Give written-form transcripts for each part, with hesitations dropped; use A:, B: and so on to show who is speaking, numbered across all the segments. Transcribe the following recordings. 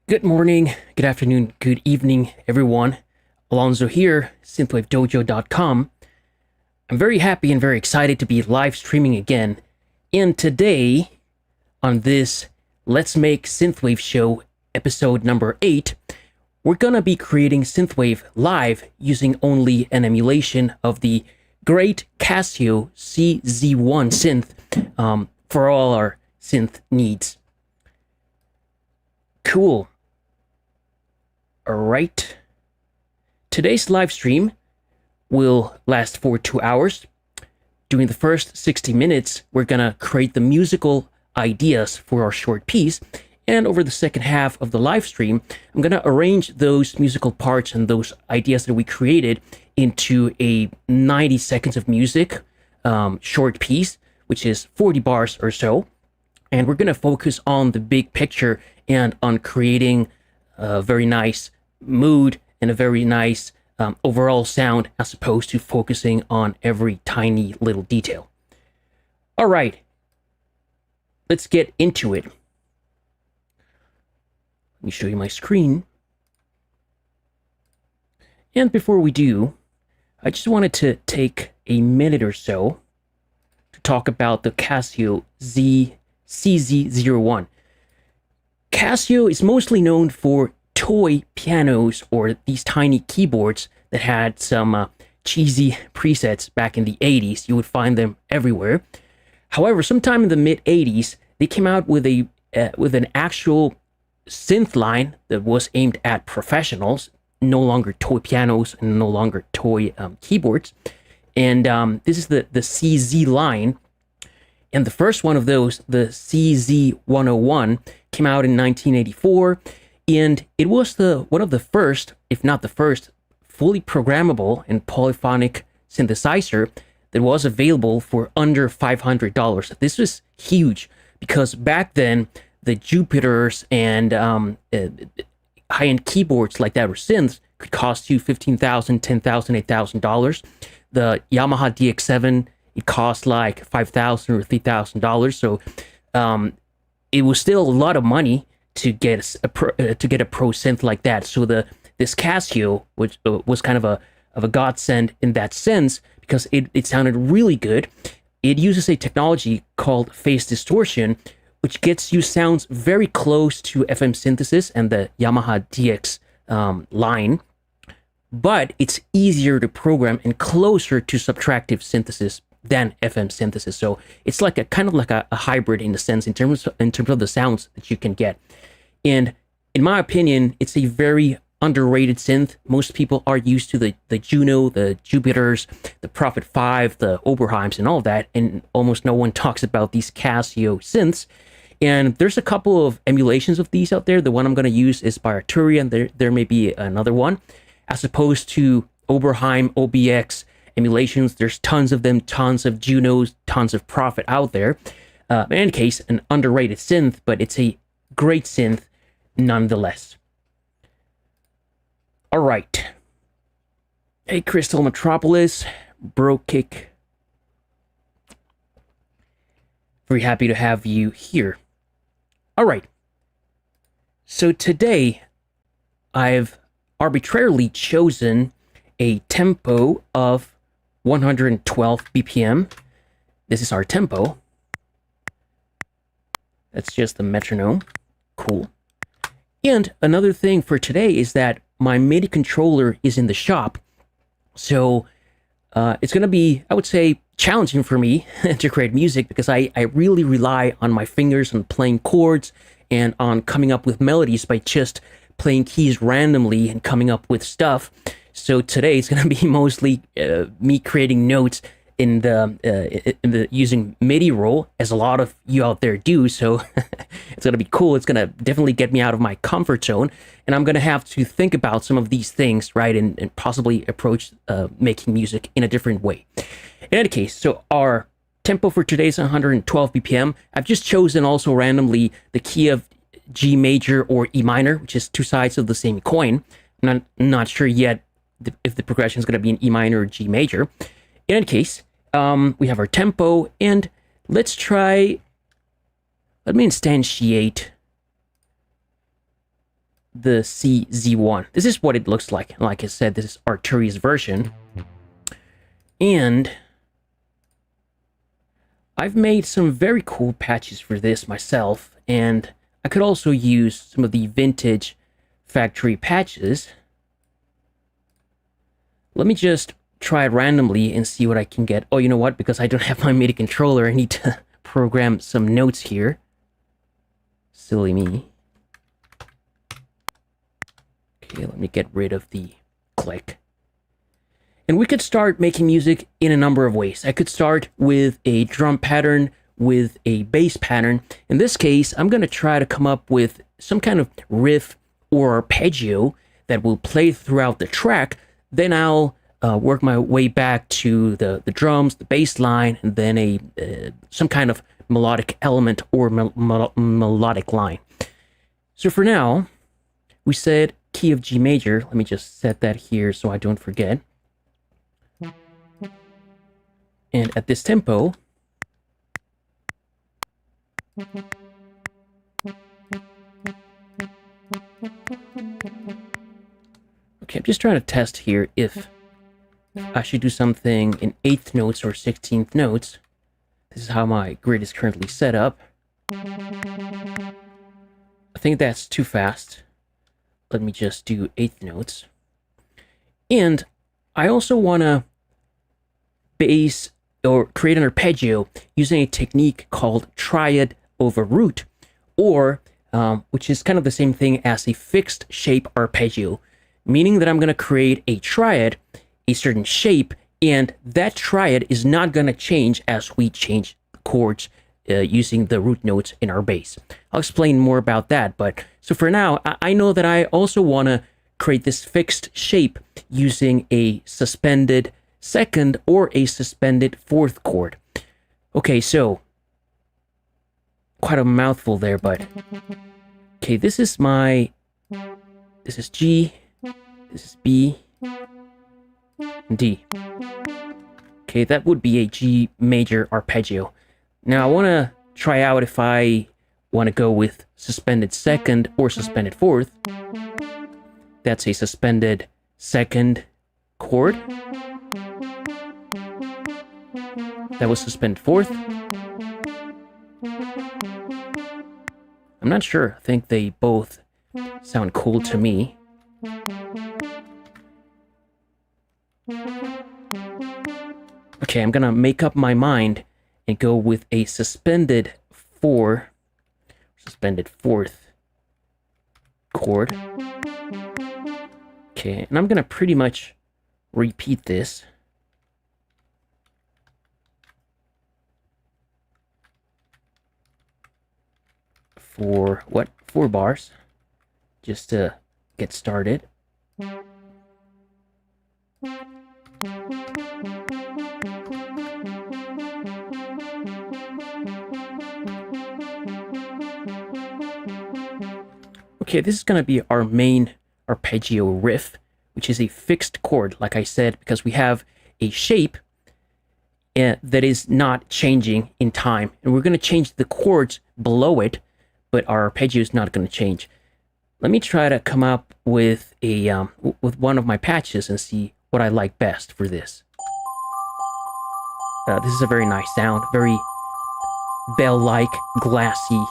A: Good morning, good afternoon, good evening, everyone. Alonzo here, synthwavedojo.com. I'm very happy and very excited to be live streaming again. And today, on this Let's Make Synthwave show, episode number 8, we're gonna be creating Synthwave live using only an emulation of the great Casio CZ1 synth for all our synth needs. Cool. Alright. Today's live stream will last for 2 hours. During the first 60 minutes, we're gonna create the musical ideas for our short piece. And over the second half of the live stream, I'm gonna arrange those musical parts and those ideas that we created into a 90 seconds of music short piece, which is 40 bars or so. And we're gonna focus on the big picture and on creating a very nice mood and a very nice overall sound, as opposed to focusing on every tiny little detail. All right, let's get into it. Let me show you my screen. And before we do, I just wanted to take a minute or so to talk about the Casio CZ01. Casio is mostly known for toy pianos, or these tiny keyboards that had some cheesy presets back in the 80s. You would find them everywhere. However, sometime in the mid 80s, they came out with an actual synth line that was aimed at professionals, no longer toy pianos and no longer toy keyboards. And this is the CZ line. And the first one of those, the CZ101, came out in 1984. And it was one of the first, if not the first, fully programmable and polyphonic synthesizer that was available for under $500. This was huge because back then the Jupiters and high-end keyboards like that, or synths, could cost you $15,000, $10,000, $8,000. The Yamaha DX7, it cost like $5,000 or $3,000. So it was still a lot of money to get a pro synth like that. So this Casio, which was kind of a godsend in that sense, because it sounded really good. It uses a technology called phase distortion, which gets you sounds very close to FM synthesis and the Yamaha DX line, but it's easier to program and closer to subtractive synthesis than FM synthesis. So it's like a kind of like a hybrid in a sense in terms of the sounds that you can get. And in my opinion, it's a very underrated synth. Most people are used to the Juno, the Jupiters, the Prophet 5, the Oberheims, and all of that, and almost no one talks about these Casio synths. And there's a couple of emulations of these out there. The one I'm going to use is by Arturia, there may be another one. As opposed to Oberheim, OBX emulations, there's tons of them, tons of Junos, tons of Prophet out there. In any case, an underrated synth, but it's a great synth nonetheless. All right. Hey, Crystal Metropolis, Bro Kick. Very happy to have you here. All right. So today, I've arbitrarily chosen a tempo of 112 BPM. This is our tempo. That's just the metronome. Cool. And another thing for today is that my MIDI controller is in the shop. So it's going to be, I would say, challenging for me to create music because I really rely on my fingers and playing chords and on coming up with melodies by just playing keys randomly and coming up with stuff. So today it's going to be mostly me creating notes in the using MIDI roll, as a lot of you out there do. So it's gonna be cool. It's gonna definitely get me out of my comfort zone, and I'm gonna have to think about some of these things, right, and possibly approach making music in a different way. In any case, so our tempo for today is 112 BPM. I've just chosen also randomly the key of G major or E minor, which is two sides of the same coin. I'm not sure yet if the progression is going to be in E minor or G major. In any case, we have our tempo, and let's try, let me instantiate the CZ1. This is what it looks like. Like I said, this is Arturi's version. And I've made some very cool patches for this myself, and I could also use some of the vintage factory patches. Let me just try it randomly and see what I can get. Oh, you know what? Because I don't have my MIDI controller, I need to program some notes here. Silly me. Okay, let me get rid of the click. And we could start making music in a number of ways. I could start with a drum pattern, with a bass pattern. In this case, I'm going to try to come up with some kind of riff or arpeggio that will play throughout the track. Then I'll work my way back to the drums, the bass line, and then some kind of melodic element or melodic line. So for now, we said key of G major. Let me just set that here so I don't forget. And at this tempo, okay, I'm just trying to test here if I should do something in 8th notes or 16th notes. This is how my grid is currently set up. I think that's too fast. Let me just do 8th notes. And I also want to bass or create an arpeggio using a technique called triad over root, or which is kind of the same thing as a fixed shape arpeggio, meaning that I'm going to create a triad, a certain shape, and that triad is not going to change as we change chords using the root notes in our bass. I'll explain more about that, but so for now, I know that I also want to create this fixed shape using a suspended 2nd or a suspended 4th chord. Okay, so quite a mouthful there, but okay, this is G, this is B, and D. Okay, that would be a G major arpeggio. Now I want to try out if I want to go with suspended 2nd or suspended 4th. That's a suspended 2nd chord. That was suspended 4th. I'm not sure. I think they both sound cool to me. Okay, I'm gonna make up my mind and go with a suspended 4th chord. Okay, and I'm gonna pretty much repeat this. For 4 bars, just to get started. Okay, this is going to be our main arpeggio riff, which is a fixed chord, like I said, because we have a shape that is not changing in time, and we're going to change the chords below it, but our arpeggio is not going to change. Let me try to come up with with one of my patches and see what I like best for this. This is a very nice sound, very bell-like, glassy.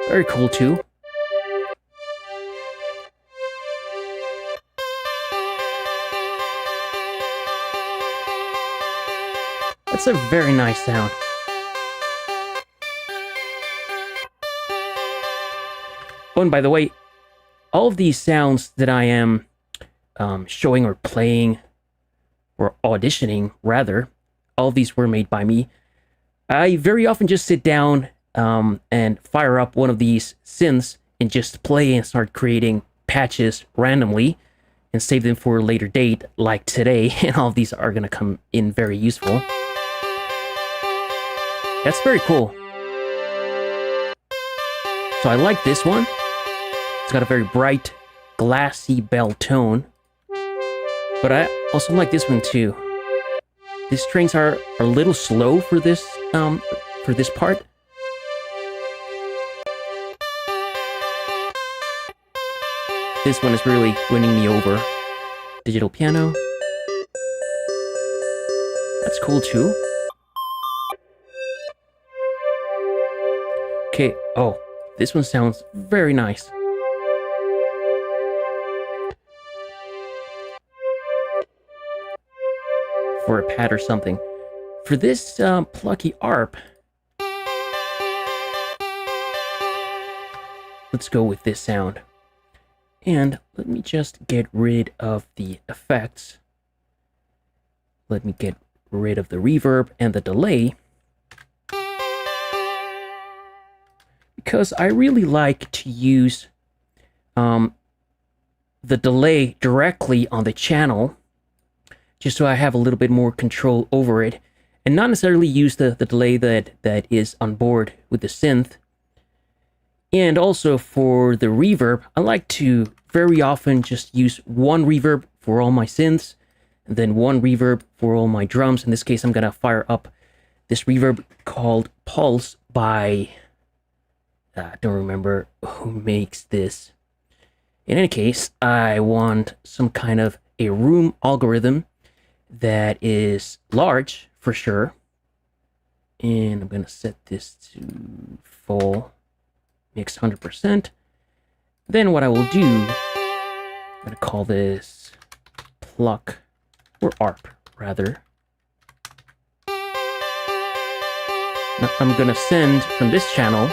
A: Very cool too. That's a very nice sound. Oh, and by the way, all of these sounds that I am showing or playing or auditioning, rather, all of these were made by me. I very often just sit down and fire up one of these synths and just play and start creating patches randomly and save them for a later date, like today, and all of these are going to come in very useful. That's very cool. So I like this one. It's got a very bright, glassy bell tone. But I also like this one too. These strings are a little slow for this part. This one is really winning me over. Digital piano. That's cool too. Okay, oh, this one sounds very nice. For a pad or something. For this plucky arp, let's go with this sound. And let me just get rid of the effects. Let me get rid of the reverb and the delay. Because I really like to use the delay directly on the channel, just so I have a little bit more control over it, and not necessarily use the delay that is on board with the synth. And also for the reverb, I like to very often just use one reverb for all my synths, and then one reverb for all my drums. In this case, I'm gonna fire up this reverb called Pulse by, I don't remember who makes this. In any case, I want some kind of a room algorithm that is large for sure. And I'm gonna set this to full mix 100%. Then what I will do, I'm gonna call this pluck, or arp rather. Now I'm gonna send from this channel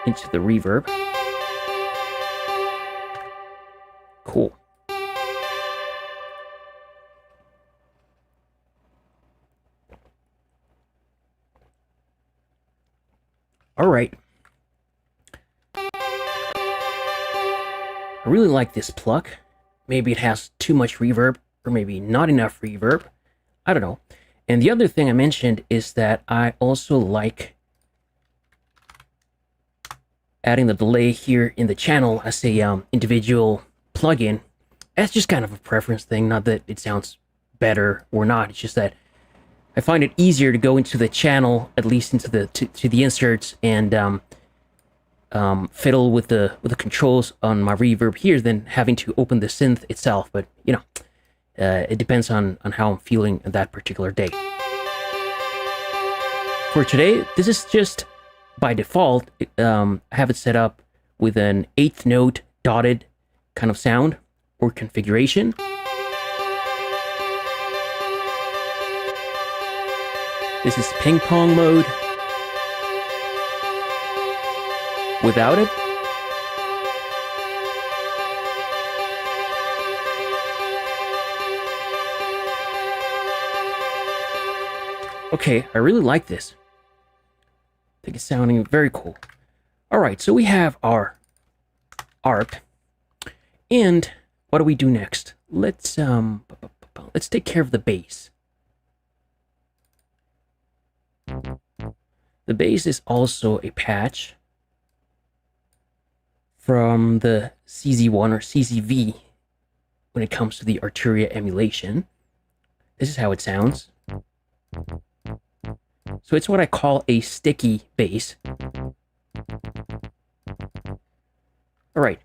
A: into the reverb. Cool. All right. I really like this pluck. Maybe it has too much reverb, or maybe not enough reverb. I don't know. And the other thing I mentioned is that I also like adding the delay here in the channel as a individual plugin. That's just kind of a preference thing, not that it sounds better or not. It's just that I find it easier to go into the channel, at least into the to the inserts, and fiddle with the controls on my reverb here than having to open the synth itself. But you know, it depends on how I'm feeling that particular day. For today, this is just by default. I have it set up with an 8th note dotted kind of sound or configuration. This is ping pong mode. Without it, okay, I really like this. I think it's sounding very cool. All right, so we have our arp, and what do we do next? Let's take care of the bass. The bass is also a patch from the CZ1 or CZV when it comes to the Arturia emulation. This is how it sounds. So it's what I call a sticky bass. All right,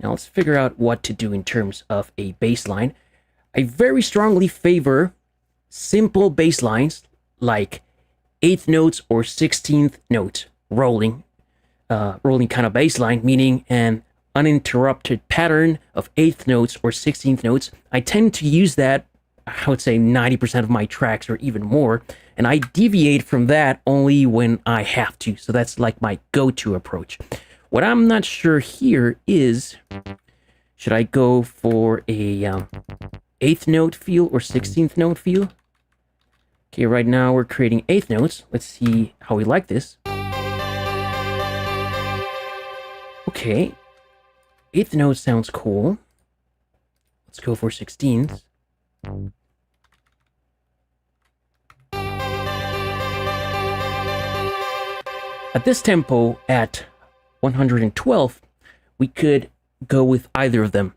A: now let's figure out what to do in terms of a bass line. I very strongly favor simple bass lines like 8th notes or 16th notes rolling kind of bass line, meaning an uninterrupted pattern of 8th notes or 16th notes. I tend to use that, I would say 90% of my tracks or even more, and I deviate from that only when I have to. So that's like my go-to approach. What I'm not sure here is, should I go for a 8th note feel or 16th note feel? Okay, right now we're creating 8th notes. Let's see how we like this. Okay, 8th note sounds cool. Let's go for 16th. At this tempo, at 112, we could go with either of them,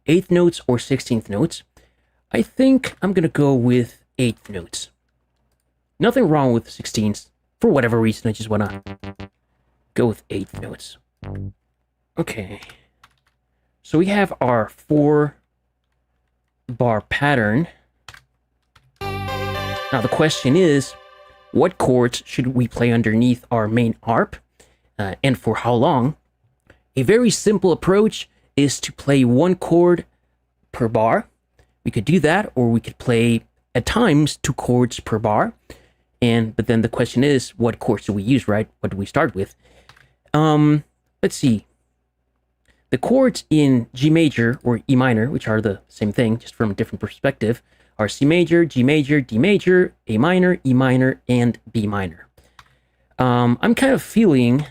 A: 8th notes or 16th notes. I think I'm gonna go with 8th notes. Nothing wrong with 16s. For whatever reason, I just want to go with 8 notes. Okay. So we have our 4-bar pattern. Now the question is, what chords should we play underneath our main arp, and for how long? A very simple approach is to play 1 chord per bar. We could do that, or we could play at times 2 chords per bar. But then the question is, what chords do we use, right? What do we start with? Let's see. The chords in G major or E minor, which are the same thing, just from a different perspective, are C major, G major, D major, A minor, E minor, and B minor. I'm kind of feeling,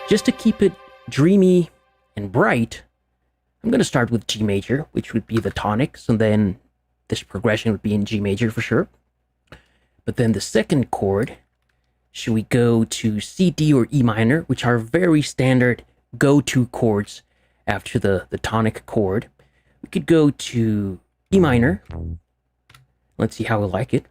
A: just to keep it dreamy and bright, I'm going to start with G major, which would be the tonic, so then this progression would be in G major for sure. But then the second chord, should we go to C, D, or E minor, which are very standard go-to chords after the tonic chord. We could go to E minor. Let's see how we like it.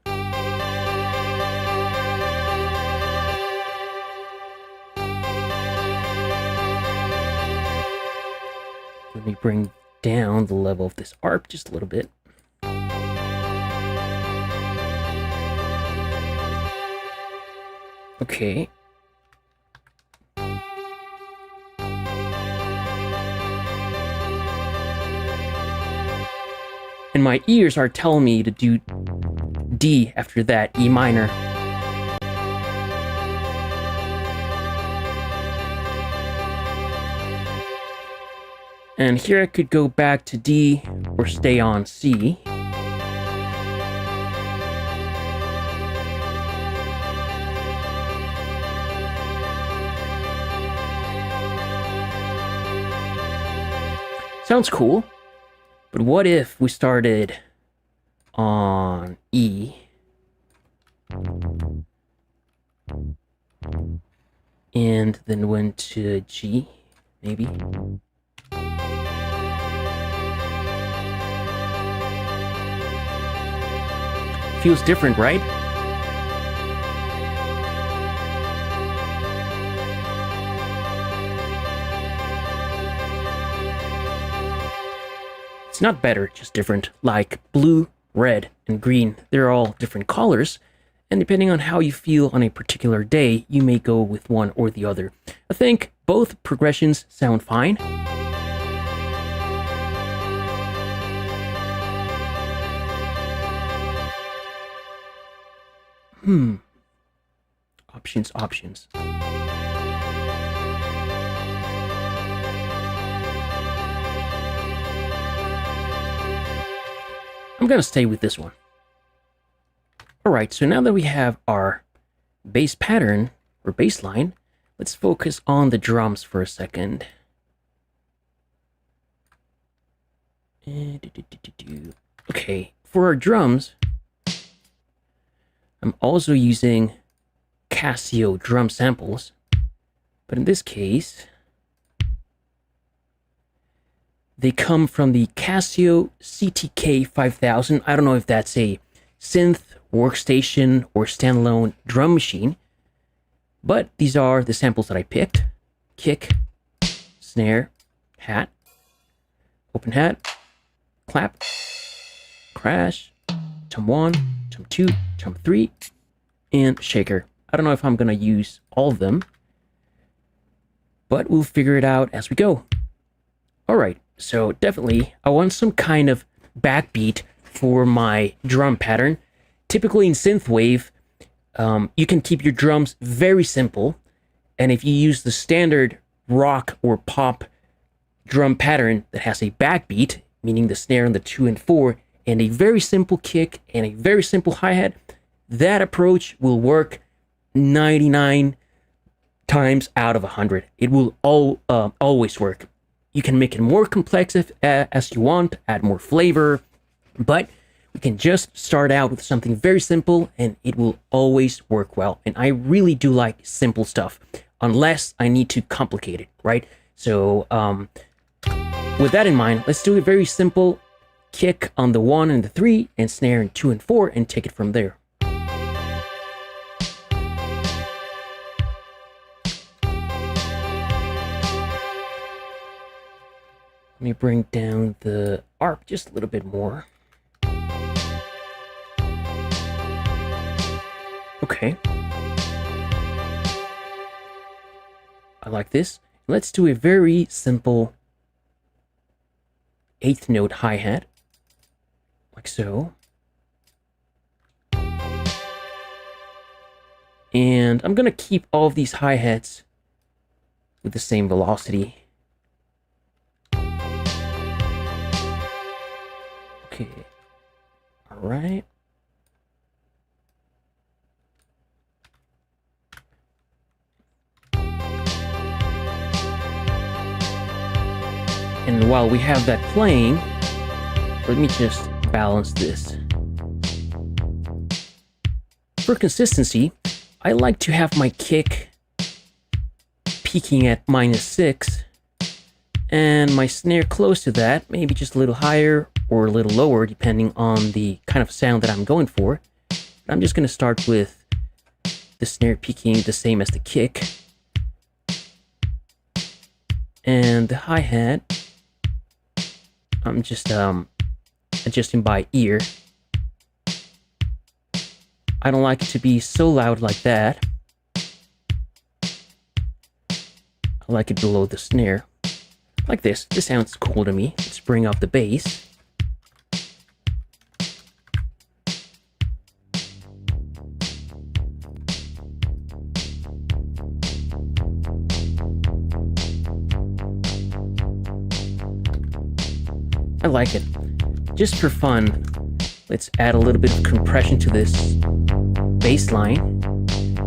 A: Let me bring down the level of this arp just a little bit. Okay. And my ears are telling me to do D after that, E minor. And here I could go back to D or stay on C. Sounds cool, but what if we started on E and then went to G, maybe? Feels different, right? It's not better, just different. Like blue, red, and green, they're all different colors, and depending on how you feel on a particular day, you may go with one or the other. I think both progressions sound fine. Options. I'm gonna stay with this one. Alright, so now that we have our bass pattern, or bass line, let's focus on the drums for a second. Okay, for our drums, I'm also using Casio drum samples, but in this case, they come from the Casio CTK 5000. I don't know if that's a synth, workstation, or standalone drum machine, but these are the samples that I picked. Kick, snare, hat, open hat, clap, crash, tom 1, tom 2, tom 3, and shaker. I don't know if I'm gonna use all of them, but we'll figure it out as we go. Alright, so definitely I want some kind of backbeat for my drum pattern. Typically in Synthwave, you can keep your drums very simple, and if you use the standard rock or pop drum pattern that has a backbeat, meaning the snare on the 2 and 4, and a very simple kick and a very simple hi-hat, that approach will work 99 times out of 100. It will always work. You can make it more complex as you want, add more flavor, but we can just start out with something very simple and it will always work well. And I really do like simple stuff, unless I need to complicate it, right? So with that in mind, let's do a very simple kick on the 1 and the 3, and snare in 2 and 4, and take it from there. Let me bring down the arp just a little bit more. Okay. I like this. Let's do a very simple 8th note hi-hat, like so. And I'm gonna keep all of these hi-hats with the same velocity. Okay, all right. And while we have that playing, let me just balance this. For consistency, I like to have my kick peaking at -6 and my snare close to that, maybe just a little higher or a little lower depending on the kind of sound that I'm going for. I'm just going to start with the snare peaking the same as the kick. And the hi-hat, I'm just adjusting by ear. I don't like it to be so loud like that. I like it below the snare. Like this. This sounds cool to me. Let's bring up the bass. I like it. Just for fun, let's add a little bit of compression to this bass line.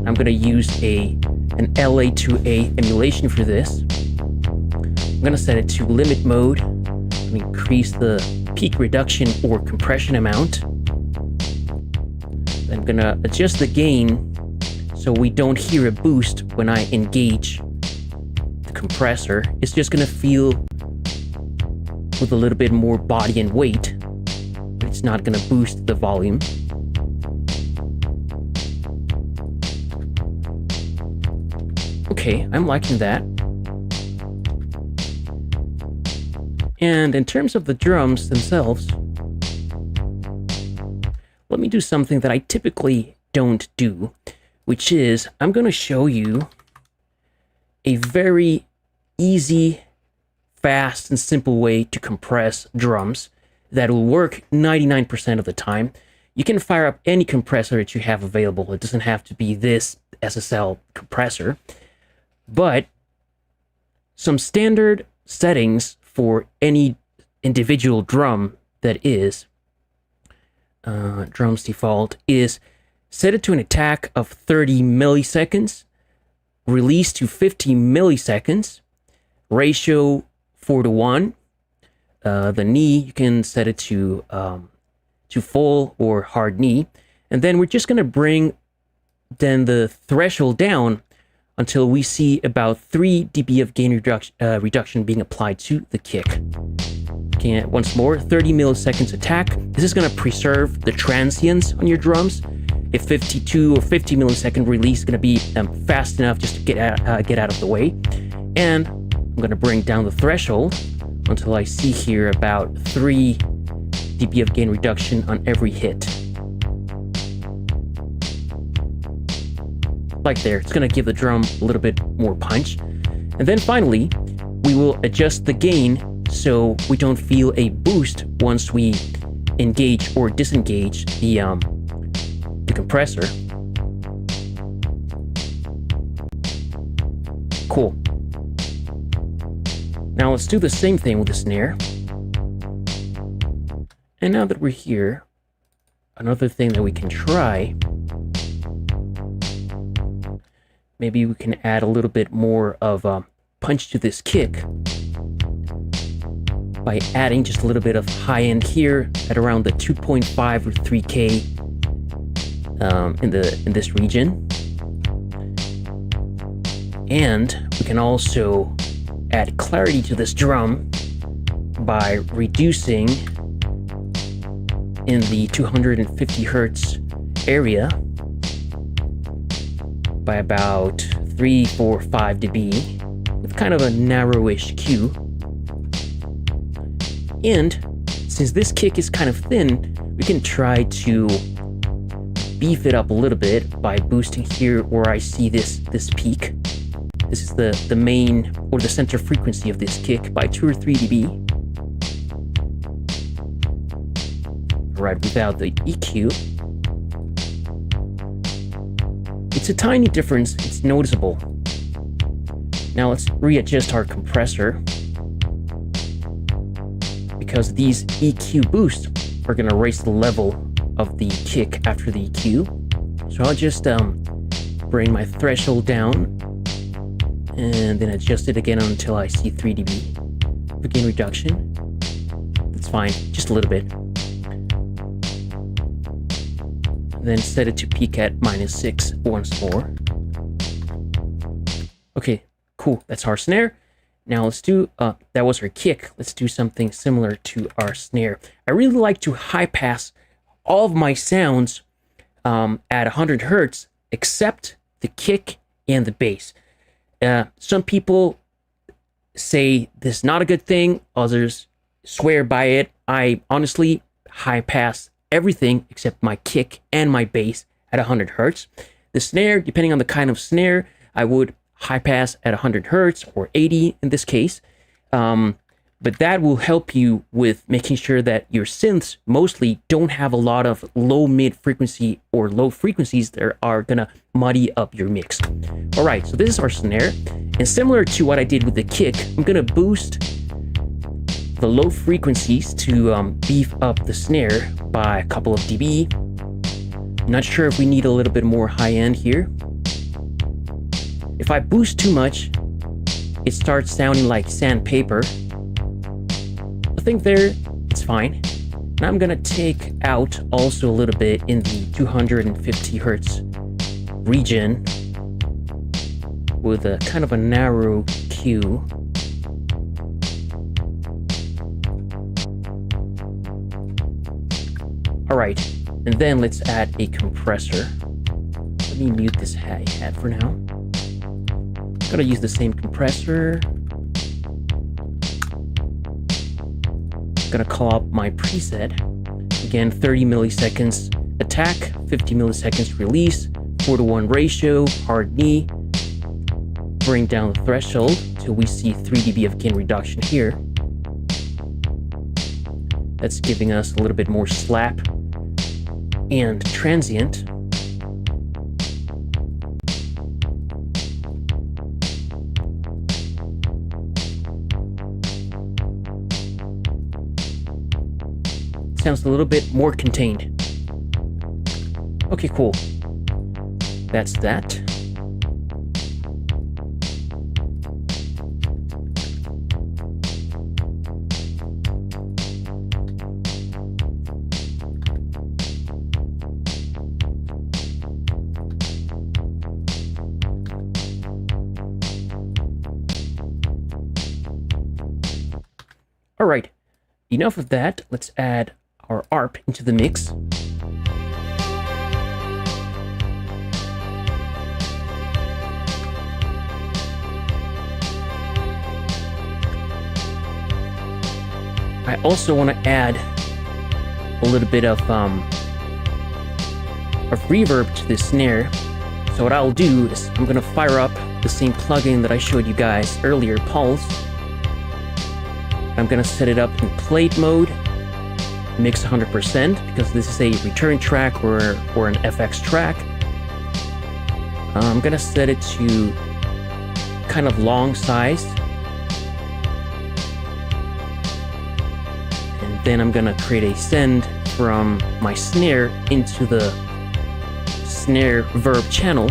A: I'm going to use an LA to A emulation for this. I'm going to set it to limit mode and increase the peak reduction or compression amount. I'm going to adjust the gain so we don't hear a boost when I engage the compressor. It's just going to feel with a little bit more body and weight, but it's not going to boost the volume. Okay, I'm liking that. And in terms of the drums themselves, let me do something that I typically don't do, which is I'm going to show you a very easy, fast and simple way to compress drums that will work 99% of the time. You can fire up any compressor that you have available. It doesn't have to be this SSL compressor, but some standard settings for any individual drum that is drums default is set it to an attack of 30 milliseconds, release to 50 milliseconds, ratio 4:1. The knee, you can set it to full or hard knee. And then we're just going to bring then the threshold down until we see about 3 dB of gain reduction being applied to the kick. Okay, once more, 30 milliseconds attack. This is going to preserve the transients on your drums. A 52 or 50 millisecond release is going to be fast enough just to get out of the way. And I'm going to bring down the threshold until I see here about 3 dB of gain reduction on every hit. Like there, it's going to give the drum a little bit more punch. And then finally, we will adjust the gain so we don't feel a boost once we engage or disengage the compressor. Cool. Now let's do the same thing with the snare. And now that we're here, another thing that we can try, maybe we can add a little bit more of a punch to this kick by adding just a little bit of high end here at around the 2.5 or 3K in this region. And we can also add clarity to this drum by reducing in the 250 hertz area by about 3, 4, 5 dB with kind of a narrowish Q. And since this kick is kind of thin, we can try to beef it up a little bit by boosting here where I see this peak. This is the main or the center frequency of this kick by 2 or 3 dB. Right, without the EQ. It's a tiny difference, it's noticeable. Now let's readjust our compressor, because these EQ boosts are gonna raise the level of the kick after the EQ. So I'll just bring my threshold down and then adjust it again until I see 3 dB for gain reduction. That's fine, just a little bit. Then set it to peak at -6 once more. Okay, cool, that's our snare. Now let's do, that was our kick. Let's do something similar to our snare. I really like to high pass all of my sounds at 100 hertz, except the kick and the bass. Some people say this is not a good thing, others swear by it. I honestly high pass everything except my kick and my bass at 100 hertz. The snare, depending on the kind of snare, I would high pass at 100 hertz or 80 in this case. But that will help you with making sure that your synths mostly don't have a lot of low mid frequency or low frequencies that are gonna muddy up your mix. All right, so this is our snare. And similar to what I did with the kick, I'm gonna boost the low frequencies to beef up the snare by a couple of dB. I'm not sure if we need a little bit more high end here. If I boost too much, it starts sounding like sandpaper. I think there, it's fine. And I'm gonna take out also a little bit in the 250 hertz region with a kind of a narrow Q. All right, and then let's add a compressor. Let me mute this hi-hat for now. I'm gonna use the same compressor. I'm gonna call up my preset. Again, 30 milliseconds attack, 50 milliseconds release, 4:1 ratio, hard knee. Bring down the threshold till we see 3 dB of gain reduction here. That's giving us a little bit more slap and transient. Sounds a little bit more contained. Okay, cool. That's that. All right, enough of that. Let's add our ARP into the mix. I also want to add a little bit of reverb to this snare. So what I'll do is I'm going to fire up the same plugin that I showed you guys earlier, Pulse. I'm going to set it up in plate mode, mix 100%, because this is a return track or an FX track. I'm going to set it to kind of long size. And then I'm going to create a send from my snare into the snare verb channel.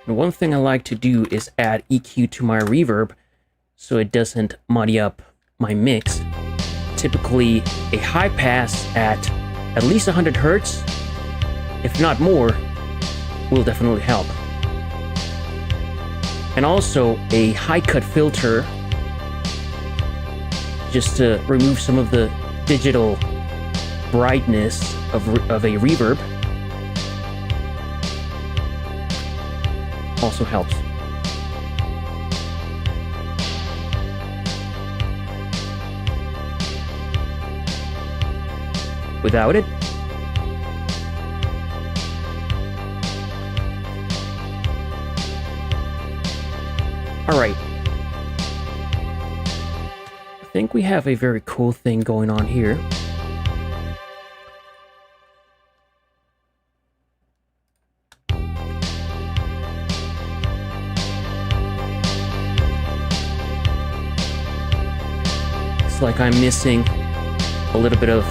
A: And one thing I like to do is add EQ to my reverb so it doesn't muddy up my mix. Typically, a high pass at least 100 hertz, if not more, will definitely help. and also a high cut filter just to remove some of the digital brightness of a reverb. Also helps. Without it, all right. I think we have a very cool thing going on here. It's like I'm missing a little bit of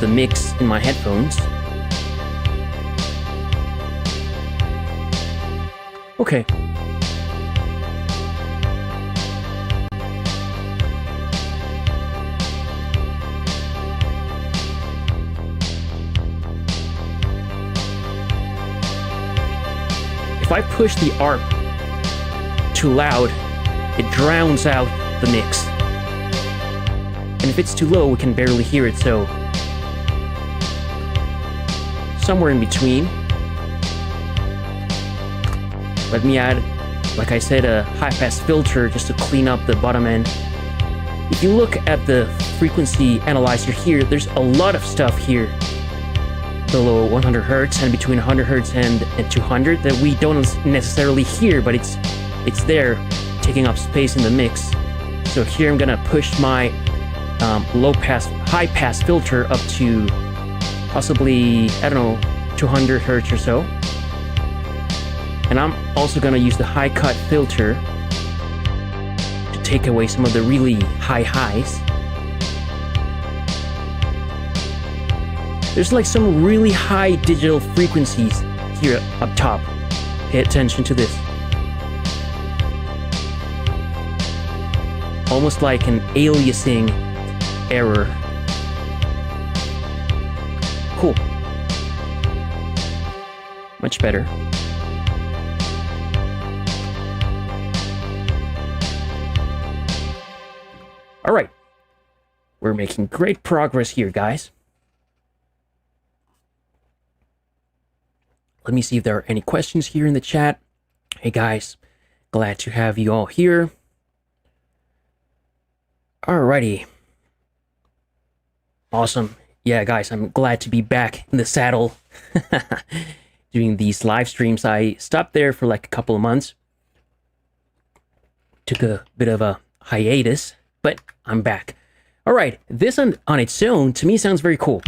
A: the mix in my headphones. Okay. If I push the arp too loud, it drowns out the mix. And if it's too low, we can barely hear it, so somewhere in between. Let me add, like I said, a high-pass filter just to clean up the bottom end. If you look at the frequency analyzer here, there's a lot of stuff here below 100 Hz and between 100 Hz and 200 that we don't necessarily hear, but it's there taking up space in the mix. So here I'm gonna push my high-pass filter up to possibly, I don't know, 200 Hz or so. And I'm also gonna use the high cut filter to take away some of the really high highs. There's like some really high digital frequencies here up top. Pay attention to this. Almost like an aliasing error. Cool. Much better. All right. We're making great progress here, guys. Let me see if there are any questions here in the chat. Hey, guys. Glad to have you all here. Alrighty. Awesome. Yeah, guys, I'm glad to be back in the saddle doing these live streams. I stopped there for like a couple of months. Took a bit of a hiatus, but I'm back. All right, this on its own, to me, sounds very cool.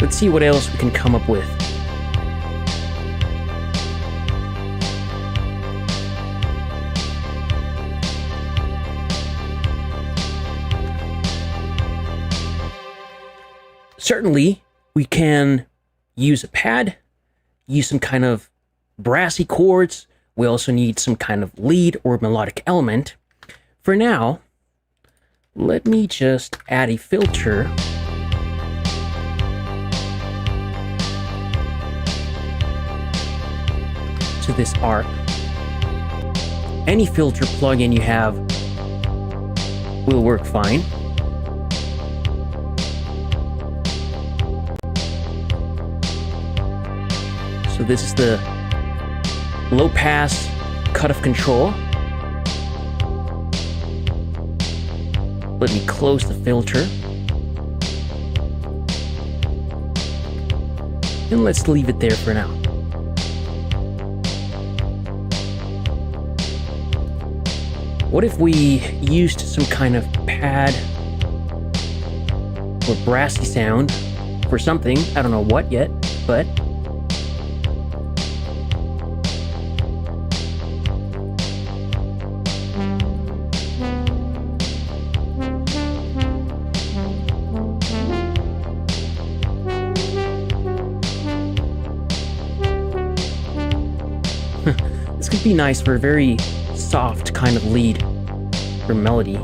A: Let's see what else we can come up with. Certainly, we can use a pad, use some kind of brassy chords. We also need some kind of lead or melodic element. For now, let me just add a filter. To this arp. Any filter plugin you have will work fine. So this is the low pass cutoff control. Let me close the filter. And let's leave it there for now. What if we used some kind of pad or brassy sound for something? I don't know what yet, but this could be nice for a very soft kind of lead or melody.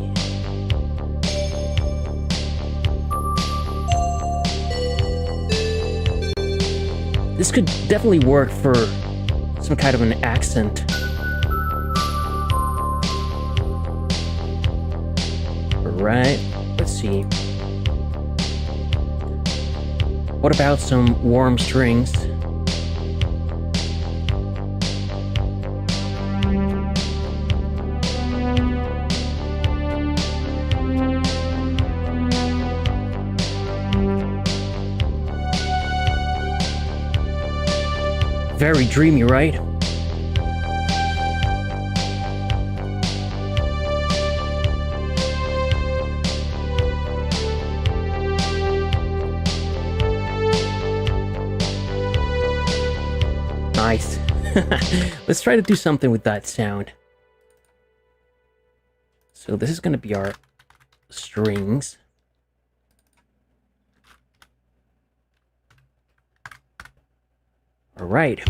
A: This could definitely work for some kind of an accent. Alright, let's see. What about some warm strings? Very dreamy, right? Nice. Let's try to do something with that sound. So this is going to be our strings. All right.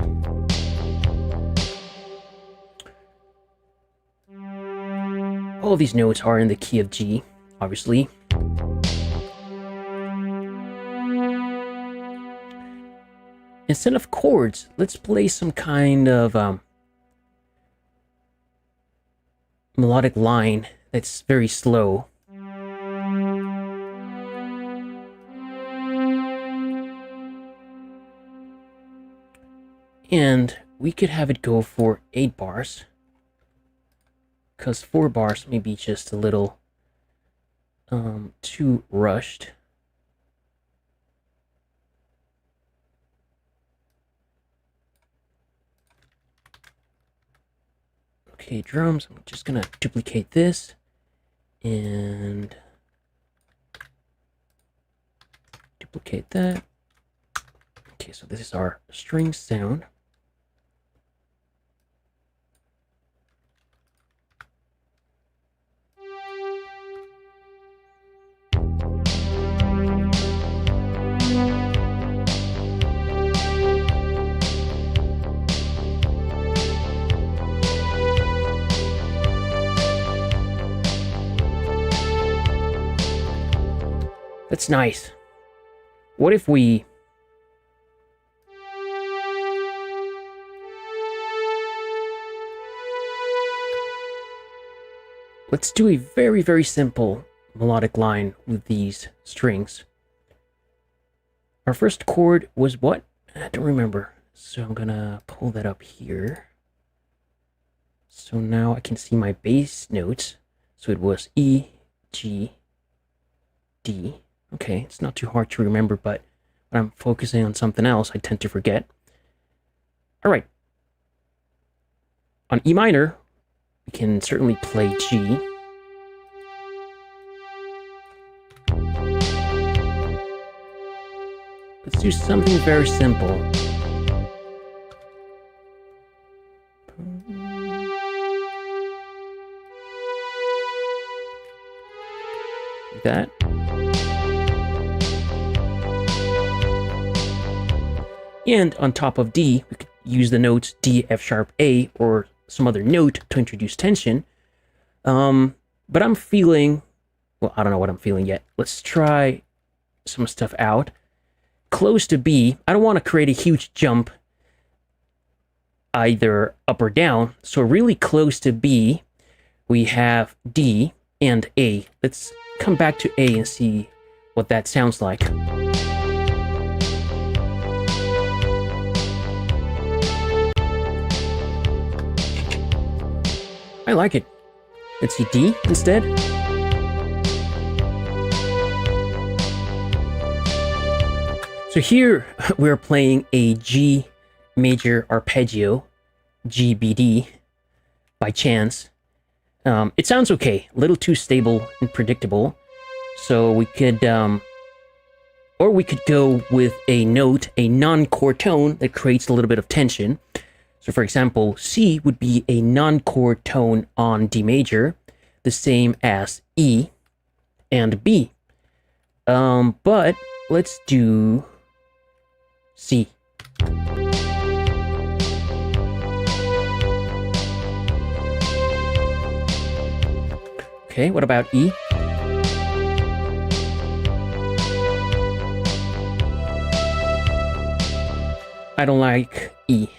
A: All these notes are in the key of G, obviously. Instead of chords, let's play some kind of melodic line that's very slow. And we could have it go for 8 bars. Because 4 bars may be just a little too rushed. Okay, drums, I'm just gonna duplicate this and duplicate that. Okay, so this is our string sound. That's nice. What if we... Let's do a very, very simple melodic line with these strings. Our first chord was what? I don't remember. So I'm gonna pull that up here. So now I can see my bass notes. So it was E, G, D. Okay, it's not too hard to remember, but when I'm focusing on something else, I tend to forget. All right. On E minor, we can certainly play G. Let's do something very simple. Like that. And on top of D, we could use the notes D, F sharp, A, or some other note to introduce tension. But I'm feeling, well, I don't know what I'm feeling yet. Let's try some stuff out. Close to B, I don't want to create a huge jump either up or down. So really close to B, we have D and A. Let's come back to A and see what that sounds like. I like it. Let's see D instead. So here we're playing a G major arpeggio, GBD, by chance. It sounds okay, a little too stable and predictable. So we could, or we could go with a note, a non-chord tone that creates a little bit of tension. So for example, C would be a non-chord tone on D major, the same as E and B. But let's do C. Okay, what about E? I don't like E.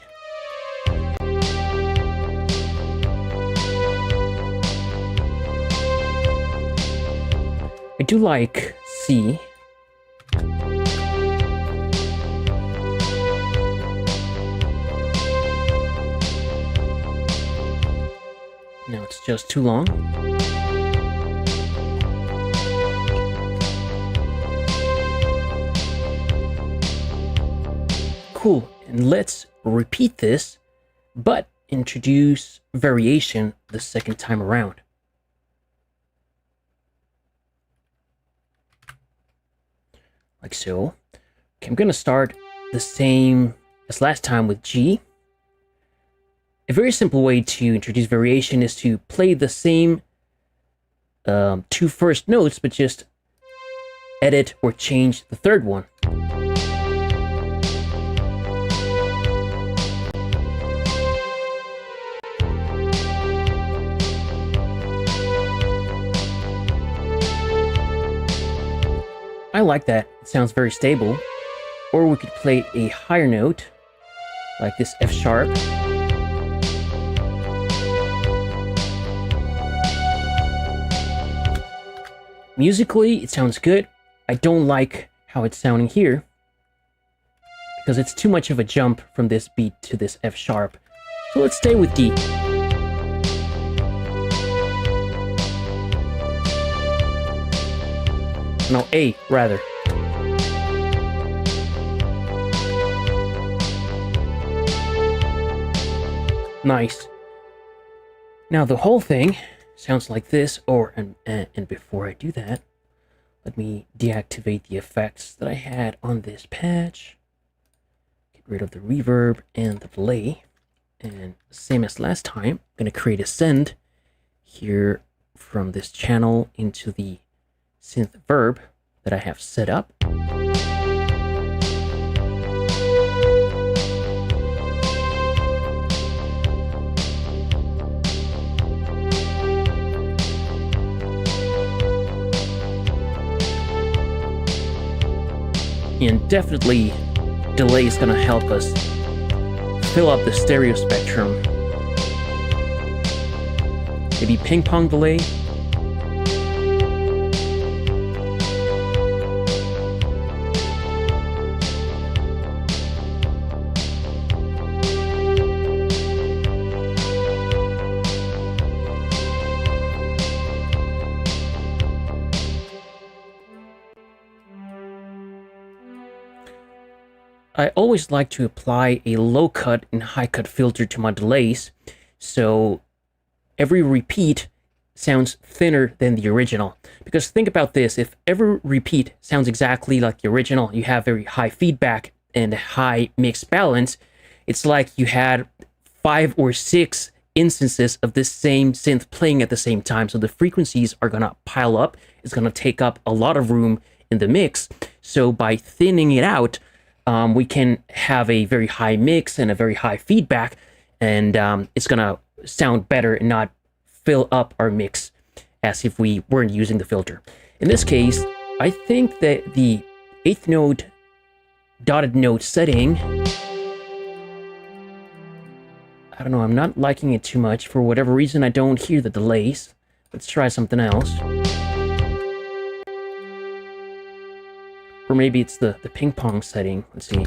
A: I do like C. Now it's just too long. Cool, and let's repeat this, but introduce variation the second time around. Like so. Okay, I'm gonna start the same as last time with G. A very simple way to introduce variation is to play the same two first notes, but just edit or change the third one. I like that. It sounds very stable. Or we could play a higher note, like this F sharp. Musically, it sounds good. I don't like how it's sounding here, because it's too much of a jump from this beat to this F sharp. So let's stay with D. No, A, rather. Nice. Now the whole thing sounds like this, and before I do that, let me deactivate the effects that I had on this patch. Get rid of the reverb and the delay. And same as last time, I'm going to create a send here from this channel into the synth verb that I have set up. And definitely delay is gonna help us fill up the stereo spectrum. Maybe ping pong delay. I always like to apply a low cut and high cut filter to my delays, so every repeat sounds thinner than the original. Because think about this, if every repeat sounds exactly like the original, you have very high feedback and high mix balance. It's like you had 5 or 6 instances of this same synth playing at the same time, so the frequencies are gonna pile up. It's gonna take up a lot of room in the mix. So by thinning it out, we can have a very high mix and a very high feedback, and it's gonna sound better and not fill up our mix as if we weren't using the filter. In this case, I think that the 8th note dotted note setting, I don't know, I'm not liking it too much. For whatever reason, I don't hear the delays. Let's try something else. Or maybe it's the ping pong setting. Let's see.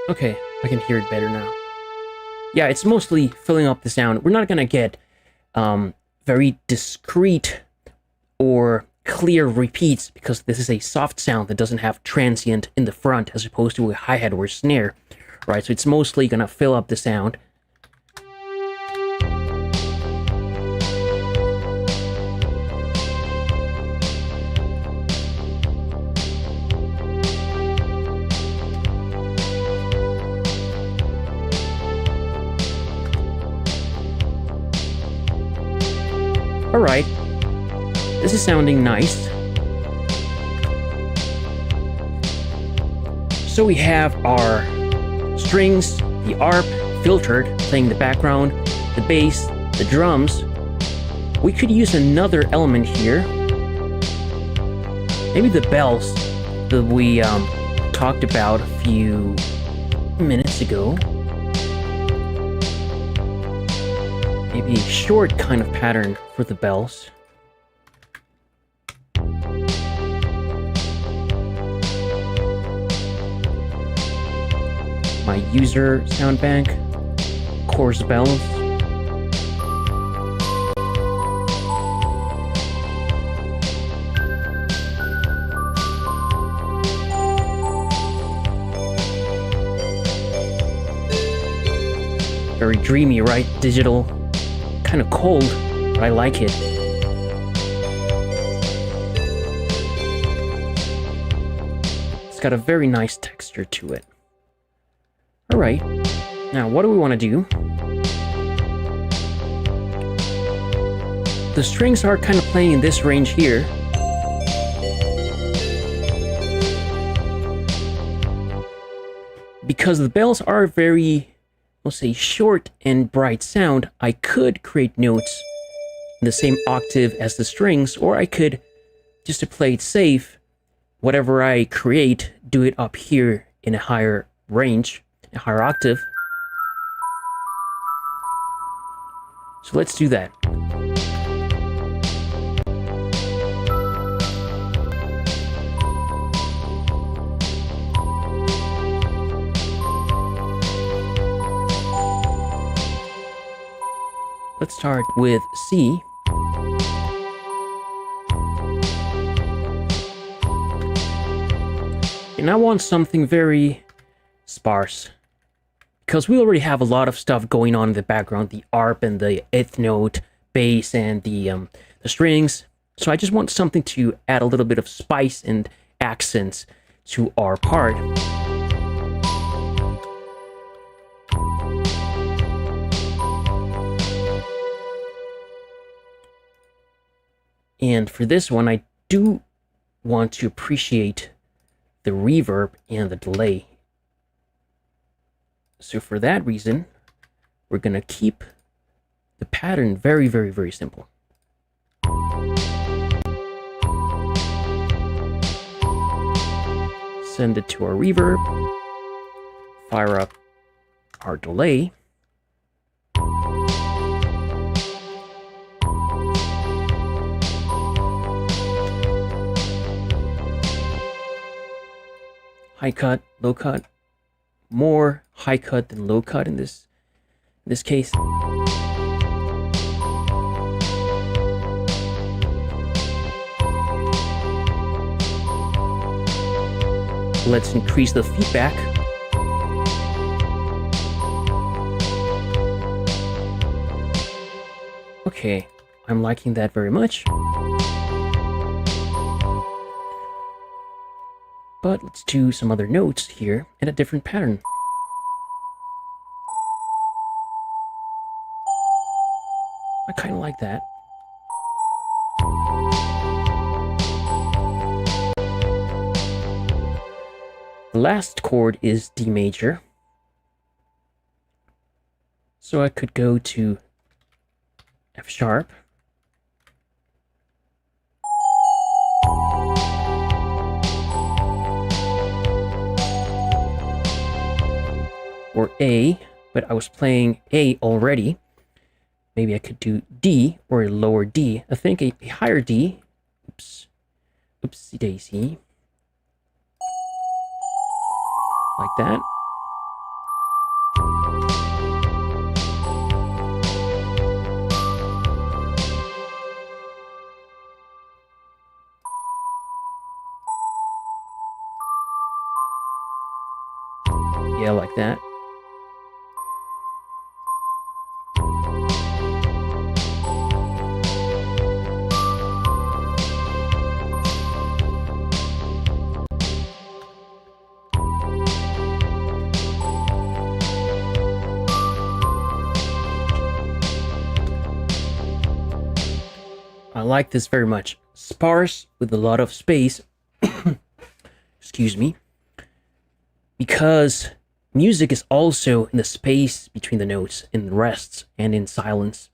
A: Okay, I can hear it better now. Yeah, it's mostly filling up the sound. We're not gonna get very discrete or clear repeats because this is a soft sound that doesn't have transient in the front as opposed to a hi-hat or a snare, right? So it's mostly gonna fill up the sound. Alright, this is sounding nice. So we have our strings, the arp filtered, playing the background, the bass, the drums. We could use another element here. Maybe the bells that we talked about a few minutes ago. Maybe a short kind of pattern for the bells. My user sound bank, coarse bells. Very dreamy, right? Digital. Kind of cold, but I like it. It's got a very nice texture to it. Alright, now what do we want to do? The strings are kind of playing in this range here. Because the bells are very, let's say, short and bright sound, I could create notes in the same octave as the strings, or I could, just to play it safe, whatever I create, do it up here in a higher range, a higher octave. So let's do that. Let's start with C. And I want something very sparse, because we already have a lot of stuff going on in the background, the arp and the eighth note, bass, and the strings. So I just want something to add a little bit of spice and accents to our part. And for this one, I do want to appreciate the reverb and the delay. So for that reason, we're going to keep the pattern very, very, very simple. Send it to our reverb. Fire up our delay. High cut, low cut, more high cut than low cut in this case. Let's increase the feedback. Okay, I'm liking that very much. But let's do some other notes here in a different pattern. I kind of like that. The last chord is D major. So I could go to F sharp. Or A, but I was playing A already. Maybe I could do D or a lower D. I think a higher D. Oops. Oopsie daisy. Like that. Yeah, like that. like this very much. Sparse with a lot of space. Excuse me. Because music is also in the space between the notes, in rests, and in silence.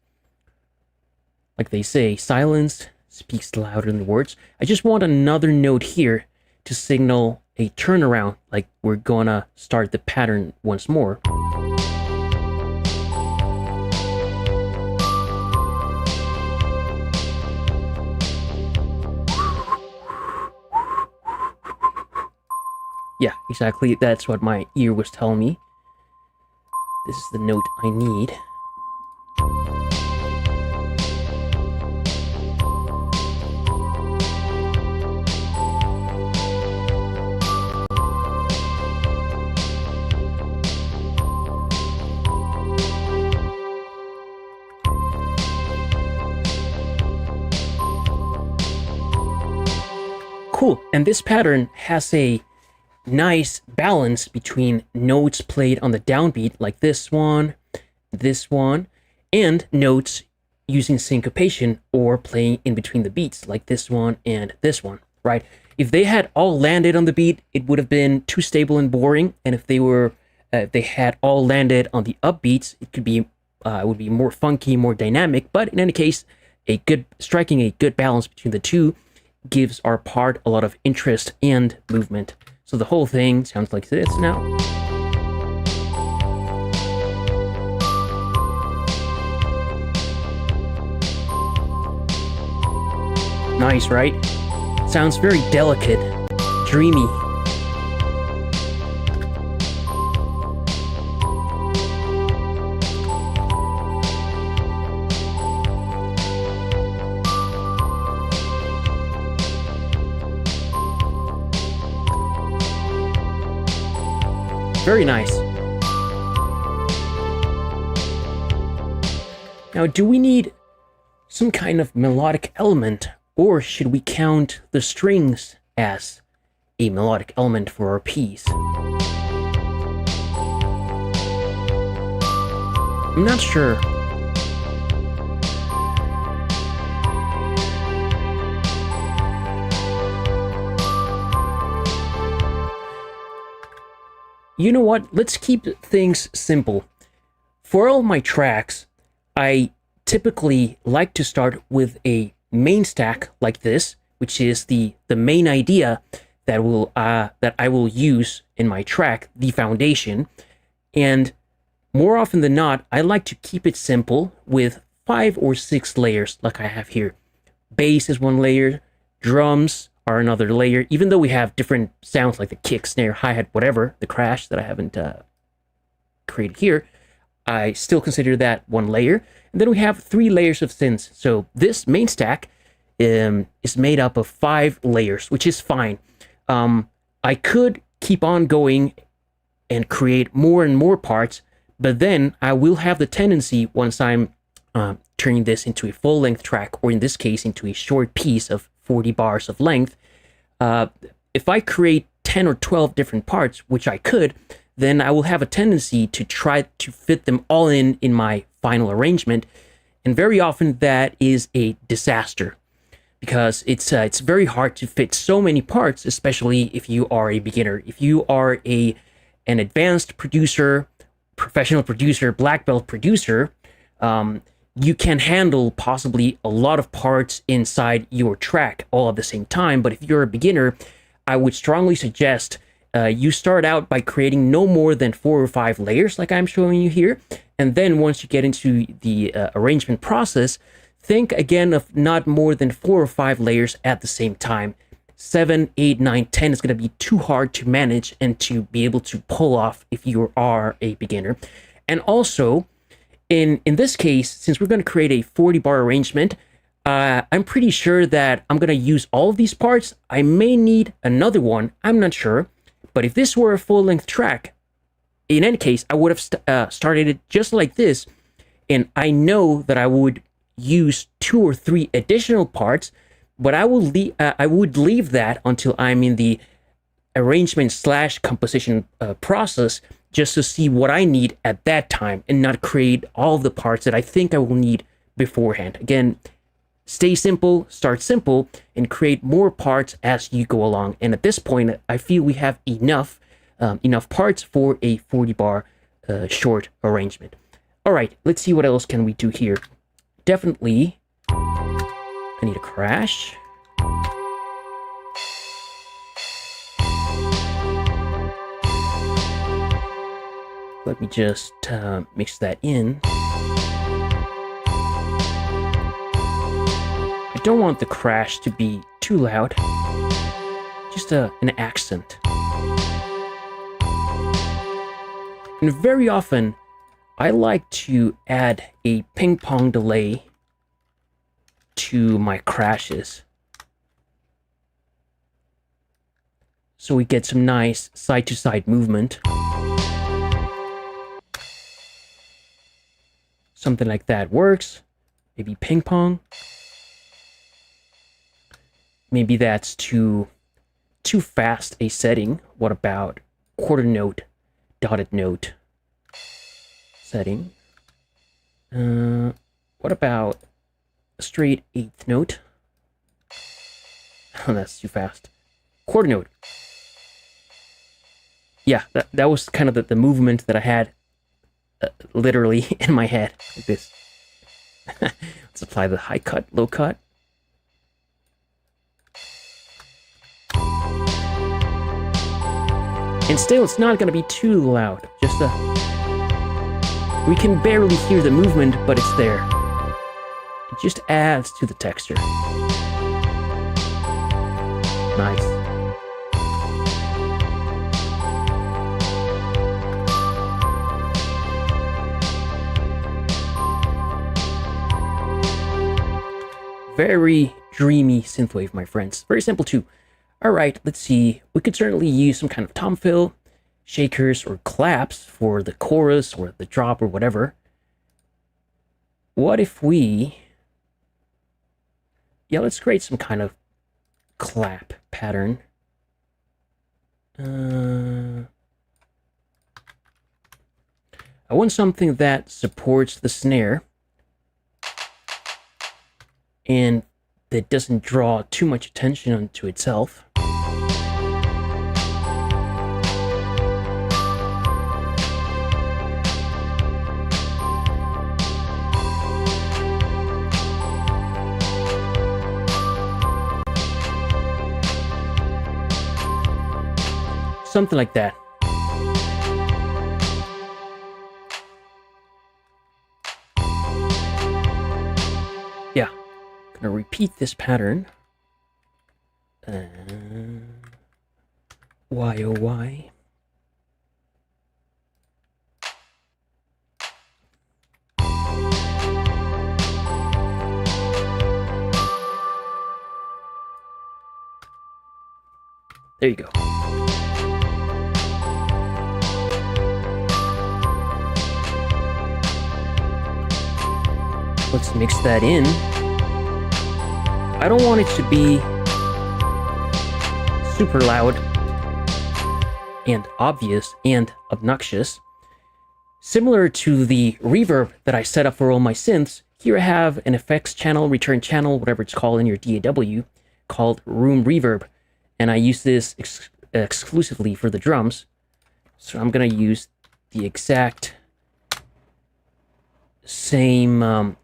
A: Like they say, silence speaks louder than words. I just want another note here to signal a turnaround, like we're gonna start the pattern once more. Yeah, exactly. That's what my ear was telling me. This is the note I need. Cool. And this pattern has a nice balance between notes played on the downbeat, like this one, and notes using syncopation or playing in between the beats, like this one and this one, right? If they had all landed on the beat, it would have been too stable and boring. And if they had all landed on the upbeats, it would be more funky, more dynamic. But in any case, striking a good balance between the two gives our part a lot of interest and movement. So the whole thing sounds like this now. Nice, right? Sounds very delicate, dreamy. Very nice. Now, do we need some kind of melodic element, or should we count the strings as a melodic element for our piece? I'm not sure. You know what? Let's keep things simple. For all my tracks, I typically like to start with a main stack like this, which is the main idea that I will use in my track, the foundation. And more often than not, I like to keep it simple with 5 or 6 layers like I have here. Bass is one layer, drums are another layer, even though we have different sounds like the kick, snare, hi-hat, whatever, the crash that I haven't created here, I still consider that one layer. And then we have 3 layers of synths. So this main stack is made up of 5 layers, which is fine. I could keep on going and create more and more parts, but then I will have the tendency, once I'm turning this into a full-length track, or in this case, into a short piece of 40 bars of length, if I create 10 or 12 different parts, which I could, then I will have a tendency to try to fit them all in my final arrangement. And very often that is a disaster, because it's very hard to fit so many parts, especially if you are a beginner. If you are an advanced producer, professional producer, black belt producer, you can handle possibly a lot of parts inside your track all at the same time. But if you're a beginner, I would strongly suggest you start out by creating no more than 4 or 5 layers like I'm showing you here. And then once you get into the arrangement process, think again of not more than 4 or 5 layers at the same time. 7, 8, 9, 10 is going to be too hard to manage and to be able to pull off if you are a beginner. And also, in this case, since we're going to create a 40-bar arrangement, I'm pretty sure that I'm going to use all of these parts. I may need another one. I'm not sure. But if this were a full-length track, in any case, I would have started it just like this. And I know that I would use 2 or 3 additional parts, but I would leave that until I'm in the arrangement/composition process, just to see what I need at that time and not create all the parts that I think I will need beforehand. Again, stay simple, start simple, and create more parts as you go along. And at this point, I feel we have enough parts for a 40 bar short arrangement. All right, let's see what else can we do here. Definitely, I need a crash. Let me just mix that in. I don't want the crash to be too loud. Just an accent. And very often, I like to add a ping pong delay to my crashes, so we get some nice side-to-side movement. Something like that works. Maybe ping pong. Maybe that's too fast a setting. What about quarter note, dotted note setting? What about a straight eighth note? Oh, that's too fast. Quarter note. Yeah, that was kind of the movement that I had literally in my head, like this. Let's apply the high cut, low cut. And still, it's not going to be too loud. Just we can barely hear the movement, but it's there. It just adds to the texture. Nice. Very dreamy synthwave, my friends. Very simple too. All right, let's see. We could certainly use some kind of tom fill, shakers, or claps for the chorus or the drop or whatever. What if we... Yeah, let's create some kind of clap pattern. I want something that supports the snare and that doesn't draw too much attention onto itself. Something like that. Yeah. Gonna repeat this pattern. Why oh why? There you go. Let's mix that in. I don't want it to be super loud and obvious and obnoxious. Similar to the reverb that I set up for all my synths, here I have an effects channel, return channel, whatever it's called in your DAW, called Room Reverb. And I use this exclusively for the drums. So I'm going to use the exact same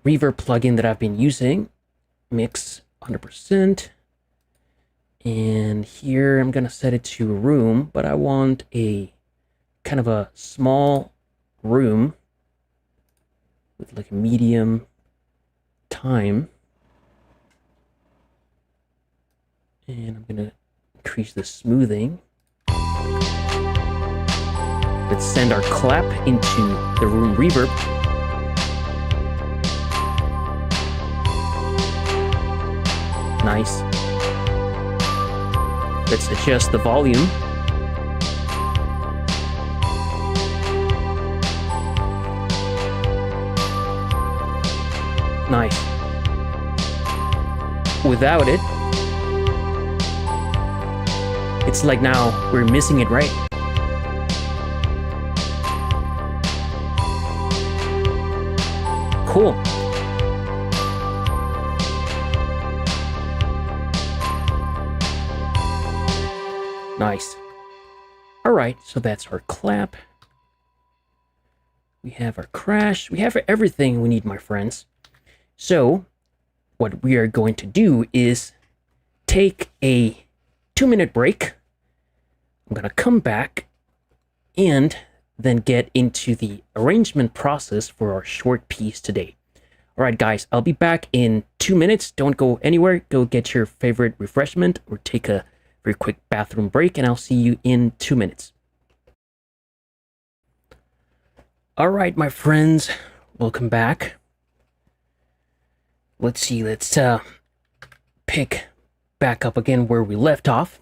A: reverb plugin that I've been using. Mix 100%. And here I'm going to set it to room, but I want a kind of a small room with like a medium time. And I'm going to increase the smoothing. Let's send our clap into the room reverb. Nice. Let's adjust the volume. Nice. Without it, it's like now we're missing it, right? Cool. Nice. All right, so that's our clap. We have our crash. We have everything we need, my friends. So what we are going to do is take a 2-minute break. I'm going to come back and then get into the arrangement process for our short piece today. All right, guys, I'll be back in 2 minutes. Don't go anywhere. Go get your favorite refreshment or take a very quick bathroom break, and I'll see you in 2 minutes. All right, my friends, welcome back. Let's see, let's pick back up again where we left off.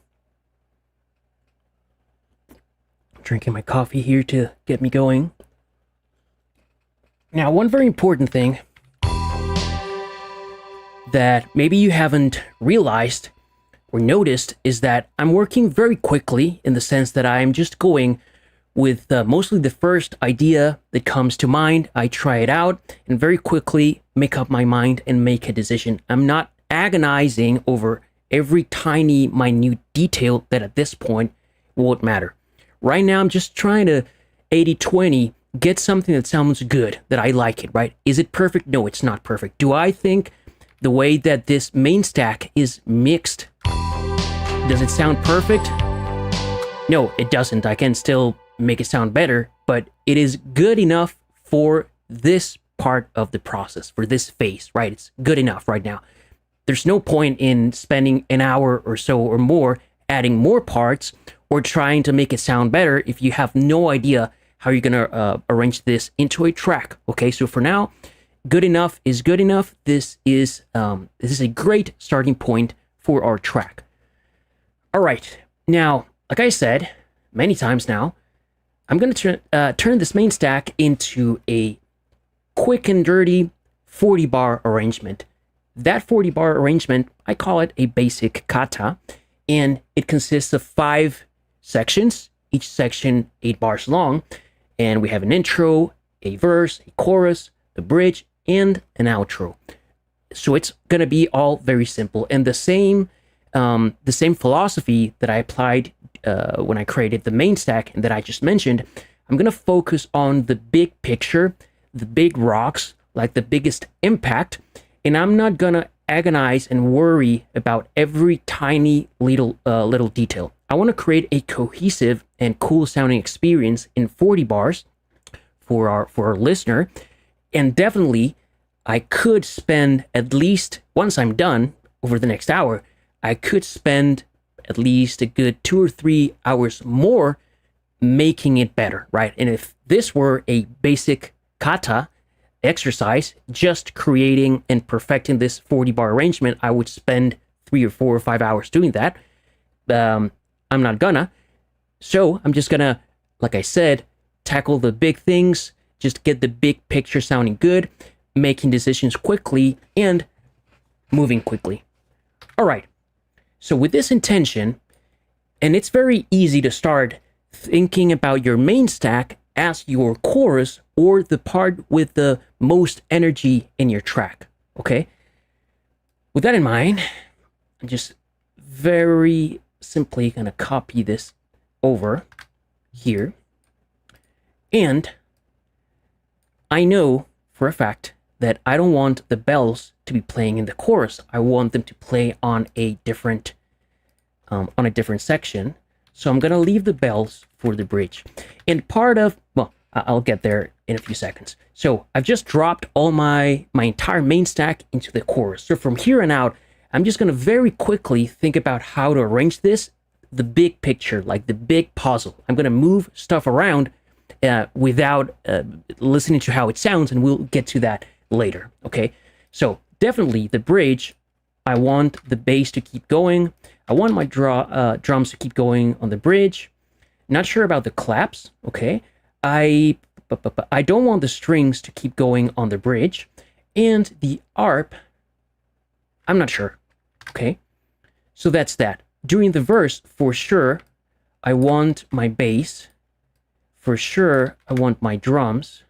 A: Drinking my coffee here to get me going. Now, one very important thing that maybe you haven't realized or noticed is that I'm working very quickly, in the sense that I'm just going with mostly the first idea that comes to mind. I try it out and very quickly make up my mind and make a decision. I'm not agonizing over every tiny, minute detail that at this point won't matter. Right now, I'm just trying to 80-20, get something that sounds good, that I like it, right? Is it perfect? No, it's not perfect. Do I think the way that this main stack is mixed, does it sound perfect? No, it doesn't. I can still make it sound better, but it is good enough for this part of the process, for this phase, right? It's good enough right now. There's no point in spending an hour or so or more adding more parts or trying to make it sound better if you have no idea how you're gonna arrange this into a track. Okay, so for now, good enough is good enough. This is a great starting point for our track. All right, now, like I said many times now, I'm going to turn this main stack into a quick and dirty 40-bar arrangement. That 40-bar arrangement, I call it a basic kata, and it consists of 5 sections, each section 8 bars long, and we have an intro, a verse, a chorus, a bridge, and an outro. So it's going to be all very simple, and the same philosophy that I applied when I created the main stack and that I just mentioned. I'm going to focus on the big picture, the big rocks, like the biggest impact, and I'm not going to agonize and worry about every tiny little detail. I want to create a cohesive and cool sounding experience in 40 bars for our listener, and definitely I could spend, at least once I'm done over the next hour, I could spend at least a good 2 or 3 hours more making it better, right? And if this were a basic kata exercise, just creating and perfecting this 40-bar arrangement, I would spend 3 or 4 or 5 hours doing that. I'm not gonna. So I'm just gonna, like I said, tackle the big things, just get the big picture sounding good, making decisions quickly, and moving quickly. All right. So with this intention, and it's very easy to start thinking about your main stack as your chorus or the part with the most energy in your track, okay? With that in mind, I'm just very simply gonna copy this over here. And I know for a fact that I don't want the bells to be playing in the chorus. I want them to play on a different section. So I'm gonna leave the bells for the bridge. And part of, well, I'll get there in a few seconds. So I've just dropped all my entire main stack into the chorus. So from here on out, I'm just gonna very quickly think about how to arrange this, the big picture, like the big puzzle. I'm gonna move stuff around without listening to how it sounds, and we'll get to that later, okay? So definitely the bridge, I want the bass to keep going. I want my drums to keep going on the bridge. Not sure about the claps, okay? I don't want the strings to keep going on the bridge. And the arp, I'm not sure, okay? So that's that. During the verse, for sure, I want my bass. For sure, I want my drums.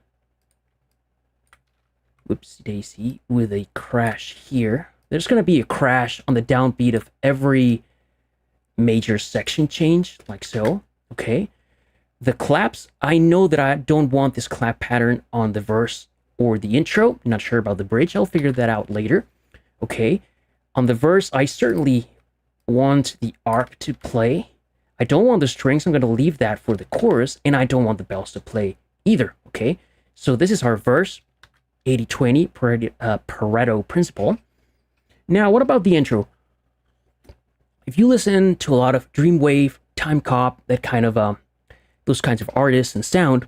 A: Whoops, daisy, with a crash here. There's going to be a crash on the downbeat of every major section change, like so. Okay. The claps, I know that I don't want this clap pattern on the verse or the intro. Not sure about the bridge. I'll figure that out later. Okay. On the verse, I certainly want the arp to play. I don't want the strings. I'm going to leave that for the chorus, and I don't want the bells to play either. Okay. So this is our verse, 80-20 Pareto principle. Now, what about the intro? If you listen to a lot of Dreamwave, Time Cop, that kind of those kinds of artists and sound,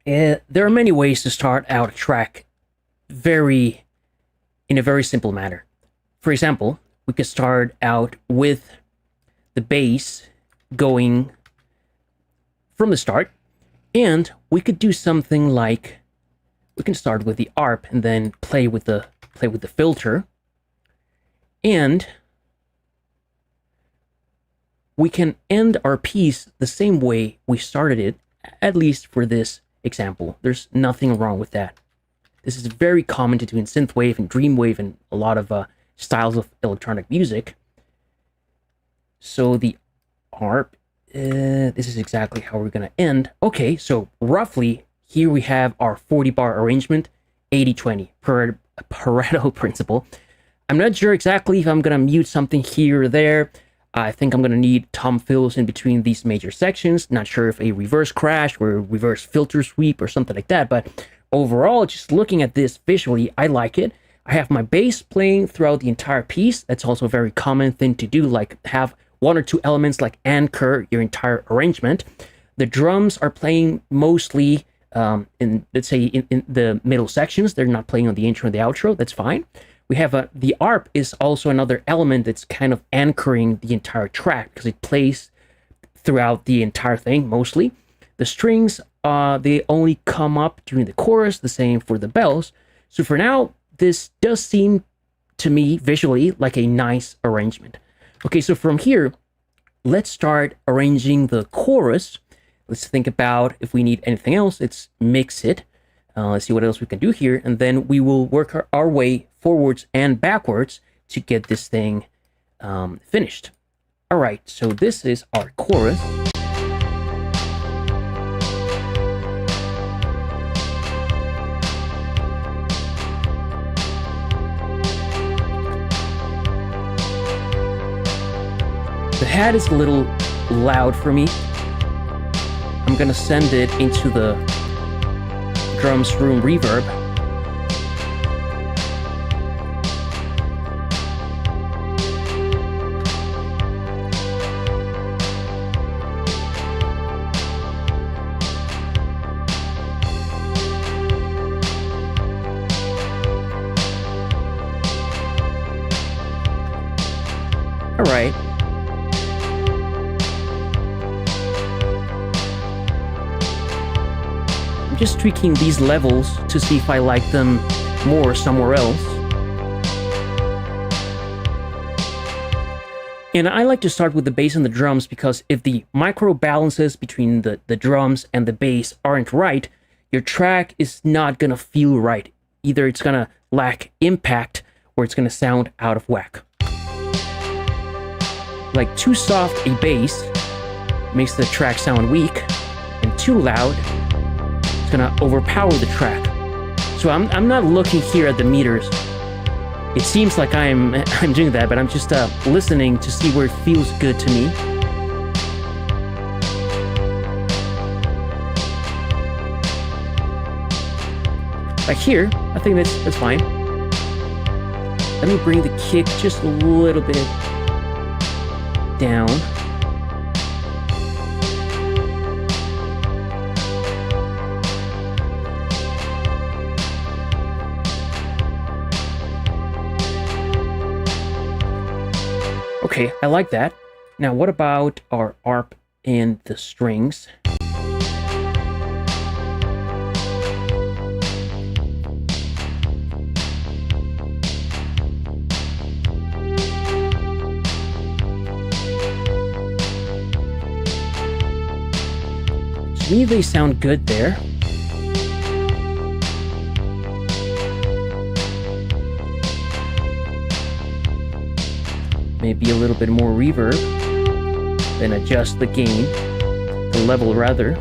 A: there are many ways to start out a track in a very simple manner. For example, we could start out with the bass going from the start, and we could do something like, we can start with the arp and then play with the filter, and we can end our piece the same way we started it, at least for this example. There's nothing wrong with that. This is very common to do in synthwave and dreamwave and a lot of styles of electronic music. So the arp, this is exactly how we're gonna end. Okay, so roughly, here we have our 40-bar arrangement, 80-20, Pareto principle. I'm not sure exactly if I'm gonna mute something here or there. I think I'm going to need tom fills in between these major sections. Not sure if a reverse crash or a reverse filter sweep or something like that. But overall, just looking at this visually, I like it. I have my bass playing throughout the entire piece. That's also a very common thing to do, like have one or two elements like anchor your entire arrangement. The drums are playing mostly in, let's say, in the middle sections. They're not playing on the intro and the outro. That's fine. We have the arp is also another element that's kind of anchoring the entire track because it plays throughout the entire thing mostly. The strings, they only come up during the chorus, the same for the bells. So for now, this does seem to me visually like a nice arrangement. Okay, so from here, let's start arranging the chorus. Let's think about if we need anything else, let's mix it. Let's see what else we can do here, and then we will work our way forwards and backwards to get this thing finished. All right, so this is our chorus. The hat is a little loud for me. I'm gonna send it into the drums room reverb. All right. I'm just tweaking these levels to see if I like them more somewhere else. And I like to start with the bass and the drums because if the micro balances between the drums and the bass aren't right, your track is not gonna feel right. Either it's gonna lack impact or it's gonna sound out of whack. Like too soft a bass makes the track sound weak, and too loud, it's gonna overpower the track. So I'm not looking here at the meters. It seems like I'm doing that, but I'm just listening to see where it feels good to me. Like here, I think that's fine. Let me bring the kick just a little bit down. Okay, I like that. Now, what about our arp and the strings? To me, they sound good there. maybe a little bit more reverb, then adjust the gain, the level rather.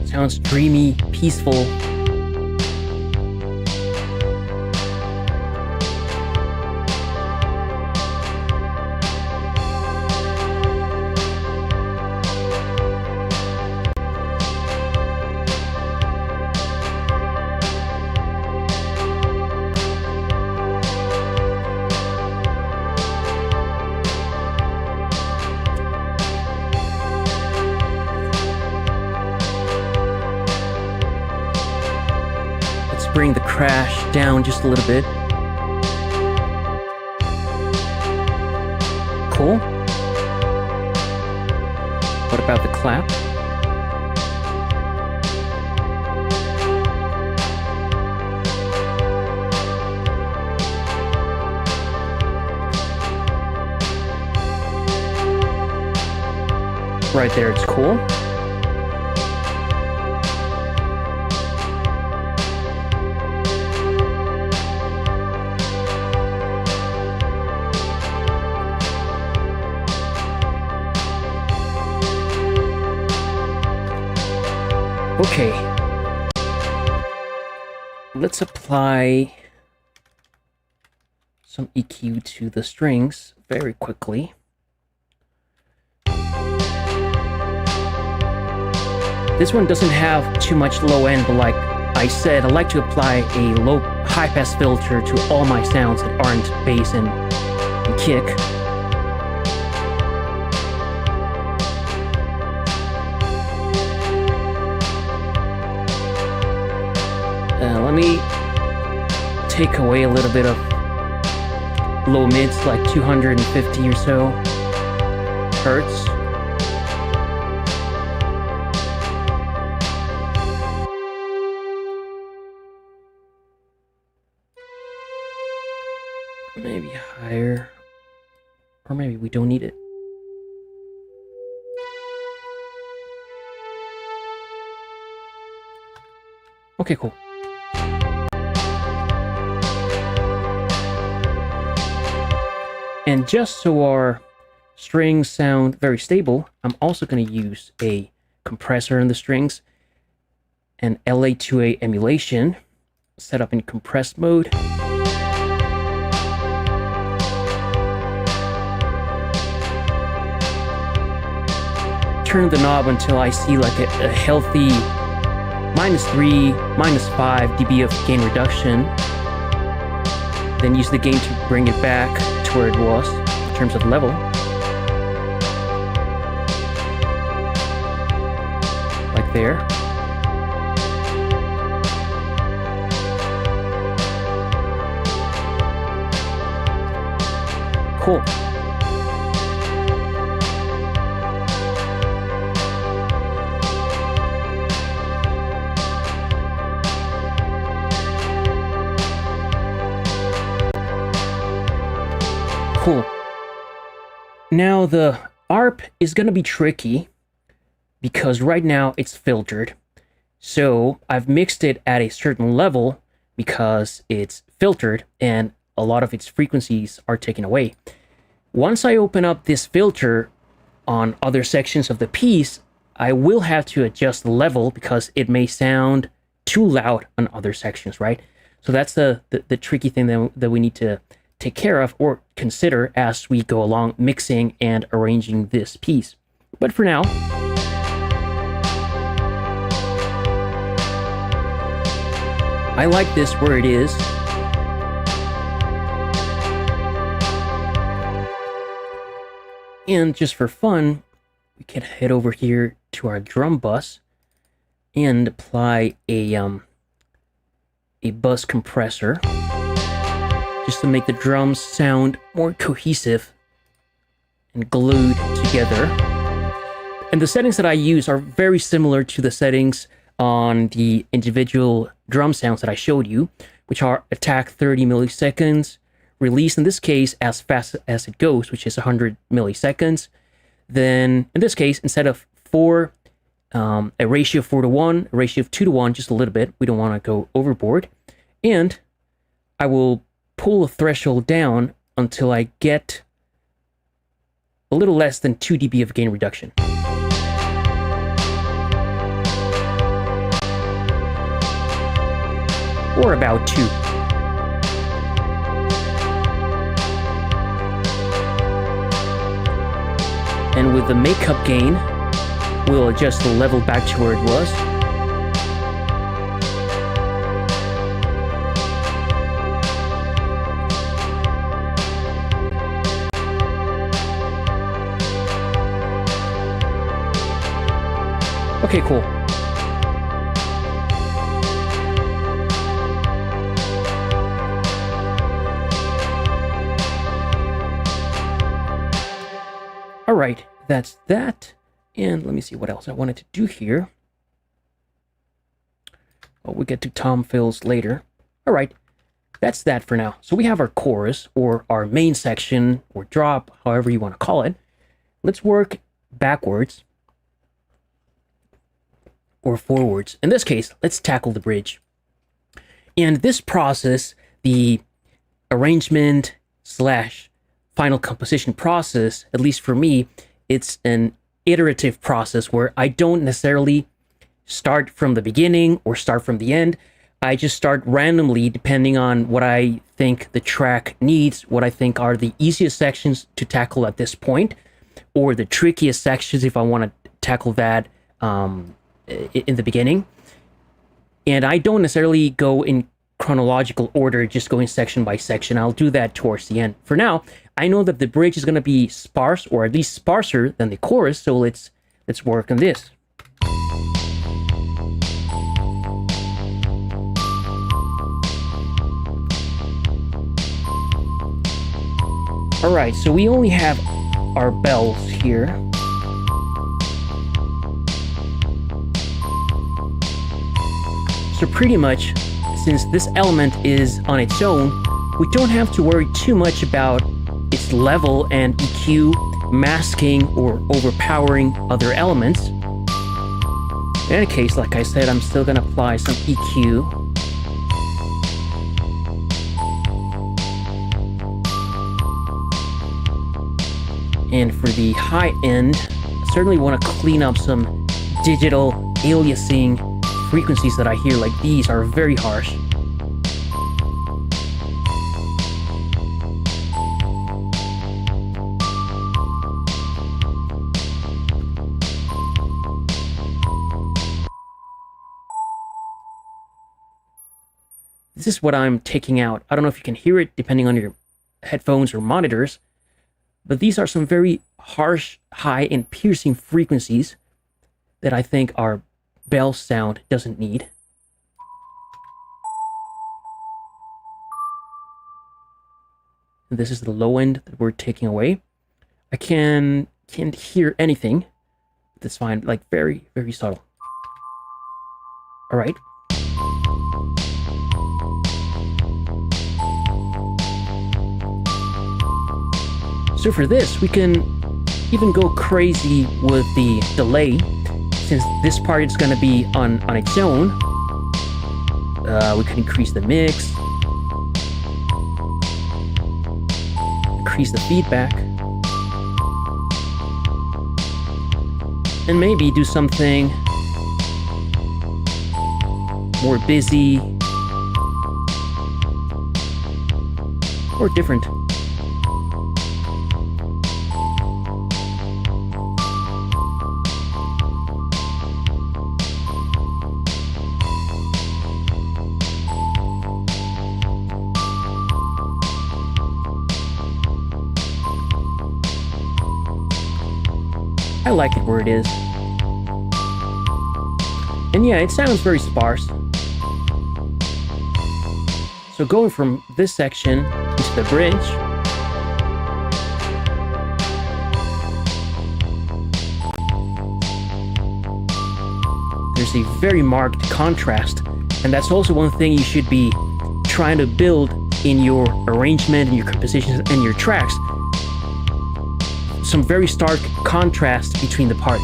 A: Sounds dreamy, peaceful. Bring the crash down just a little bit. Cool. What about the clap? Right there, it's cool. Okay, let's apply some EQ to the strings very quickly. This one doesn't have too much low end, but like I said, I like to apply a low high pass filter to all my sounds that aren't bass and kick. Let me take away a little bit of low mids, like 250 or so hertz. Maybe higher, or maybe we don't need it. Okay, cool. And just so our strings sound very stable, I'm also going to use a compressor in the strings, an LA2A emulation, set up in compressed mode. Turn the knob until I see like a healthy -3, -5 dB of gain reduction. Then use the gain to bring it back to where it was in terms of level. Like there. Cool. Cool. Now the ARP is going to be tricky because right now it's filtered. So I've mixed it at a certain level because it's filtered and a lot of its frequencies are taken away. Once I open up this filter on other sections of the piece, I will have to adjust the level because it may sound too loud on other sections, right? So that's the tricky thing that we need to take care of or consider as we go along mixing and arranging this piece. But for now, I like this where it is. And just for fun, we can head over here to our drum bus and apply a bus compressor just to make the drums sound more cohesive and glued together. And the settings that I use are very similar to the settings on the individual drum sounds that I showed you, which are attack 30 milliseconds, release in this case as fast as it goes, which is 100 milliseconds. Then in this case, instead of 4, a ratio of 4:1, a ratio of 2:1, just a little bit. We don't want to go overboard. And I will pull the threshold down until I get a little less than 2 dB of gain reduction. Or about 2. And with the makeup gain, we'll adjust the level back to where it was. Okay, cool. All right, that's that. And let me see what else I wanted to do here. Oh, we'll get to tom fills later. All right, that's that for now. So we have our chorus, or our main section, or drop, however you want to call it. Let's work backwards or forwards. In this case, let's tackle the bridge. In this process, the arrangement / final composition process, at least for me, it's an iterative process where I don't necessarily start from the beginning or start from the end. I just start randomly depending on what I think the track needs, what I think are the easiest sections to tackle at this point, or the trickiest sections if I want to tackle that in the beginning. And I don't necessarily go in chronological order, just going section by section. I'll do that towards the end. For now, I know that the bridge is going to be sparse, or at least sparser than the chorus, so let's work on this. All right, so we only have our bells here. So pretty much, since this element is on its own, we don't have to worry too much about its level and EQ masking or overpowering other elements. In any case, like I said, I'm still going to apply some EQ. And for the high end, I certainly want to clean up some digital aliasing frequencies that I hear, like these are very harsh. This is what I'm taking out. I don't know if you can hear it depending on your headphones or monitors, but these are some very harsh, high, and piercing frequencies that I think our bell sound doesn't need. And this is the low end that we're taking away. I can't hear anything. That's fine, like very, very subtle. All right. So for this, we can even go crazy with the delay. Since this part is going to be on its own, we can increase the mix, increase the feedback, and maybe do something more busy or different. I like it where it is. And yeah, it sounds very sparse. So going from this section into the bridge, there's a very marked contrast. And that's also one thing you should be trying to build in your arrangement and your compositions and your tracks. Some very stark contrast between the parts.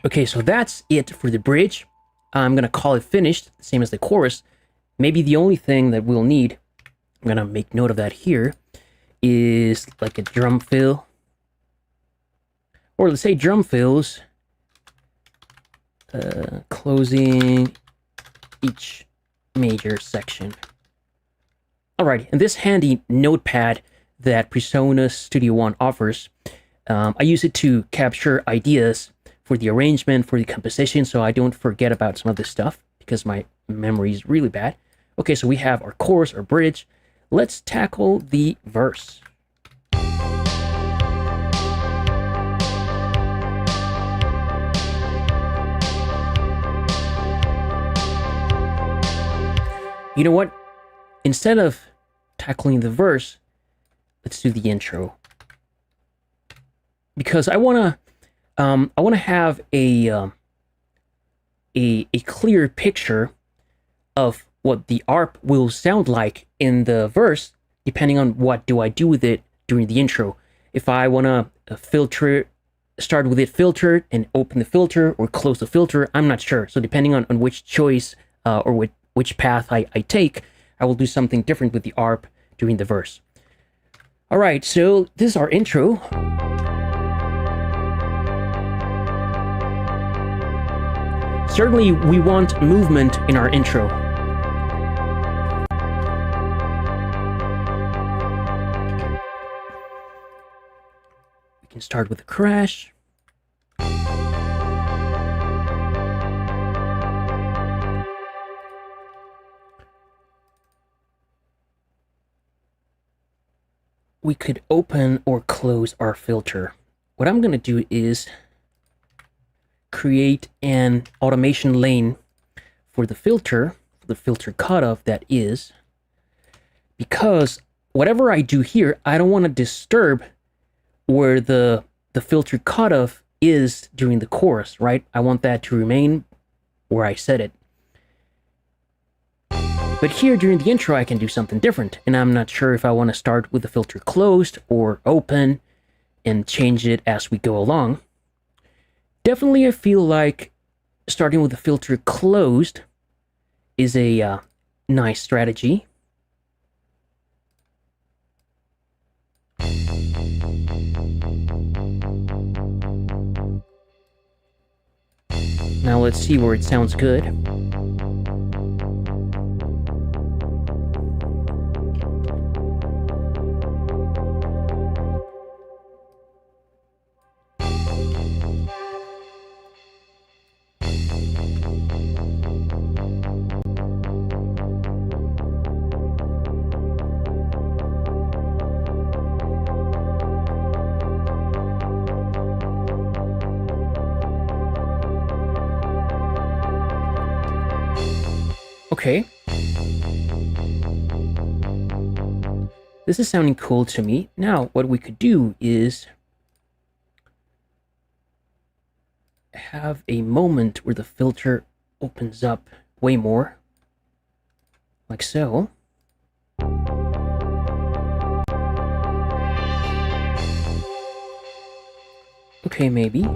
A: Okay, so that's it for the bridge. I'm gonna call it finished, same as the chorus. Maybe the only thing that we'll need, I'm gonna make note of that here, is like a drum fill. Or let's say drum fills, closing each major section. Alright, and this handy notepad that PreSonus Studio One offers, I use it to capture ideas for the arrangement, for the composition, so I don't forget about some of this stuff, because my memory is really bad. Okay, so we have our chorus, our bridge. Let's tackle the verse. You know what? Instead of tackling the verse, let's do the intro. Because I wanna have a clear picture of what the arp will sound like in the verse, depending on what do I do with it during the intro. If I wanna start with it filtered and open the filter or close the filter, I'm not sure. So depending on which choice or which path I take, I will do something different with the arp during the verse. All right, so this is our intro. Certainly, we want movement in our intro. We can start with a crash. We could open or close our filter. What I'm going to do is create an automation lane for the filter cutoff, that is, because whatever I do here, I don't want to disturb where the filter cutoff is during the chorus, right? I want that to remain where I set it. But here during the intro, I can do something different, and I'm not sure if I want to start with the filter closed or open and change it as we go along. Definitely, I feel like starting with the filter closed is a nice strategy. Now let's see where it sounds good. Okay. This is sounding cool to me. Now, what we could do is have a moment where the filter opens up way more, like so. Okay, maybe.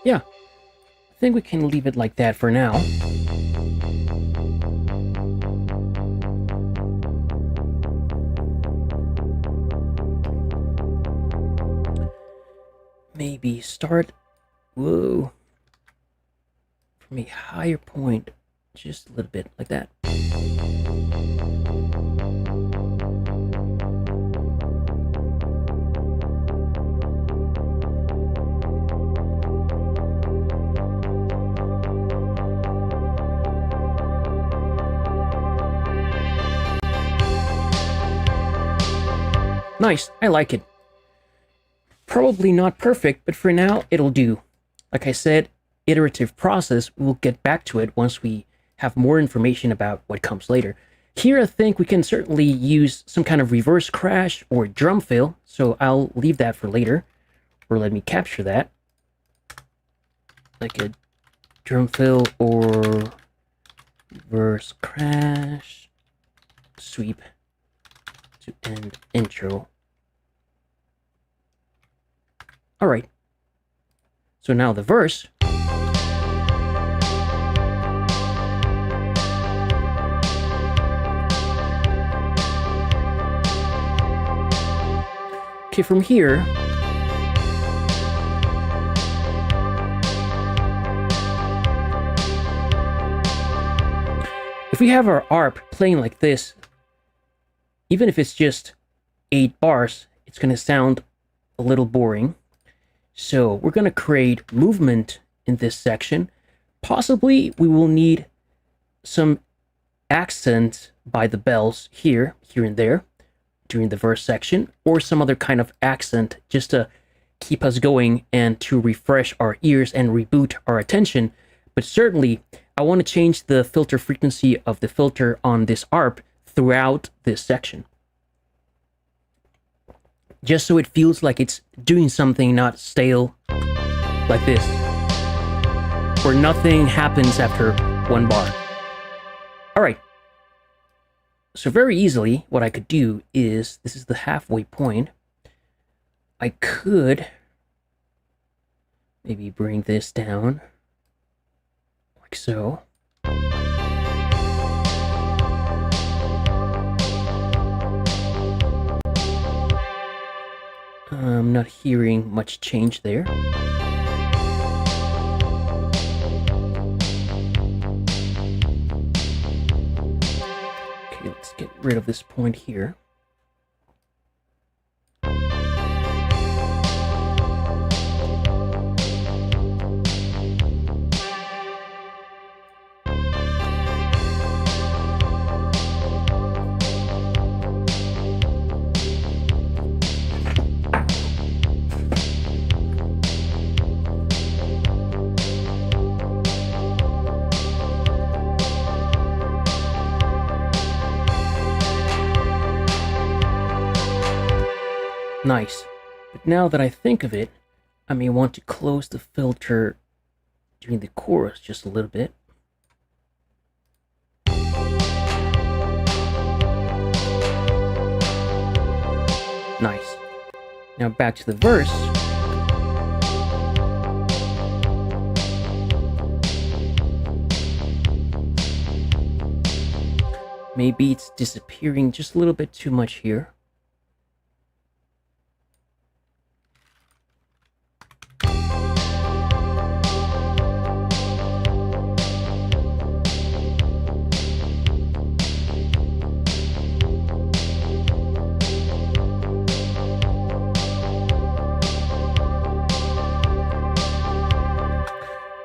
A: Yeah, I think we can leave it like that for now. Maybe start, whoa, from a higher point, just a little bit like that. Nice, I like it. Probably not perfect, but for now, it'll do. Like I said, iterative process, we'll get back to it once we have more information about what comes later. Here I think we can certainly use some kind of reverse crash or drum fill, so I'll leave that for later, or let me capture that. Like a drum fill or reverse crash sweep to end intro. Alright, so now the verse. Okay, from here, if we have our arp playing like this, even if it's just 8 bars, it's going to sound a little boring. So we're going to create movement in this section. Possibly we will need some accent by the bells here and there during the verse section, or some other kind of accent just to keep us going and to refresh our ears and reboot our attention. But certainly I want to change the filter frequency of the filter on this arp throughout this section, just so it feels like it's doing something, not stale like this, where nothing happens after 1 bar. All right. So very easily, what I could do is, this is the halfway point. I could maybe bring this down like so. I'm not hearing much change there. Let's get rid of this point here. Nice. But now that I think of it, I may want to close the filter during the chorus just a little bit. Nice. Now back to the verse. Maybe it's disappearing just a little bit too much here.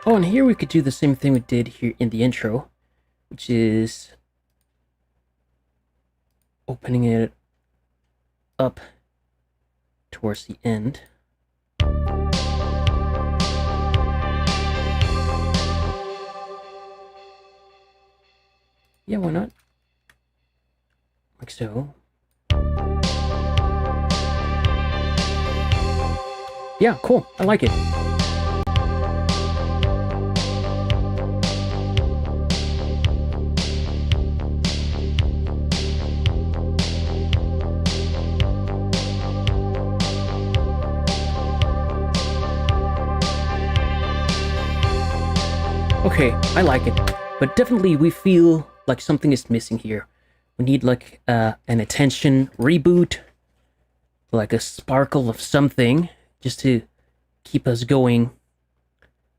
A: Oh, and here we could do the same thing we did here in the intro, which is opening it up towards the end. Yeah, why not? Like so. Yeah, cool. I like it. Okay, I like it, but definitely we feel like something is missing here. We need like an attention reboot, like a sparkle of something, just to keep us going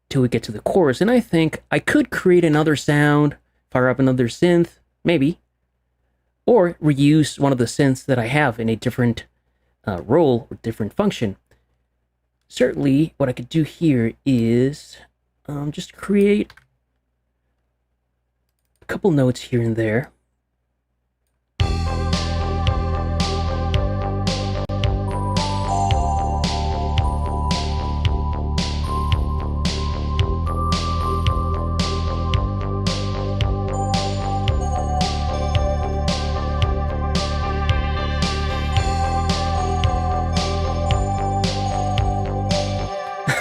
A: till we get to the chorus. And I think I could create another sound, fire up another synth, maybe, or reuse one of the synths that I have in a different role or different function. Certainly, what I could do here is just create a couple notes here and there.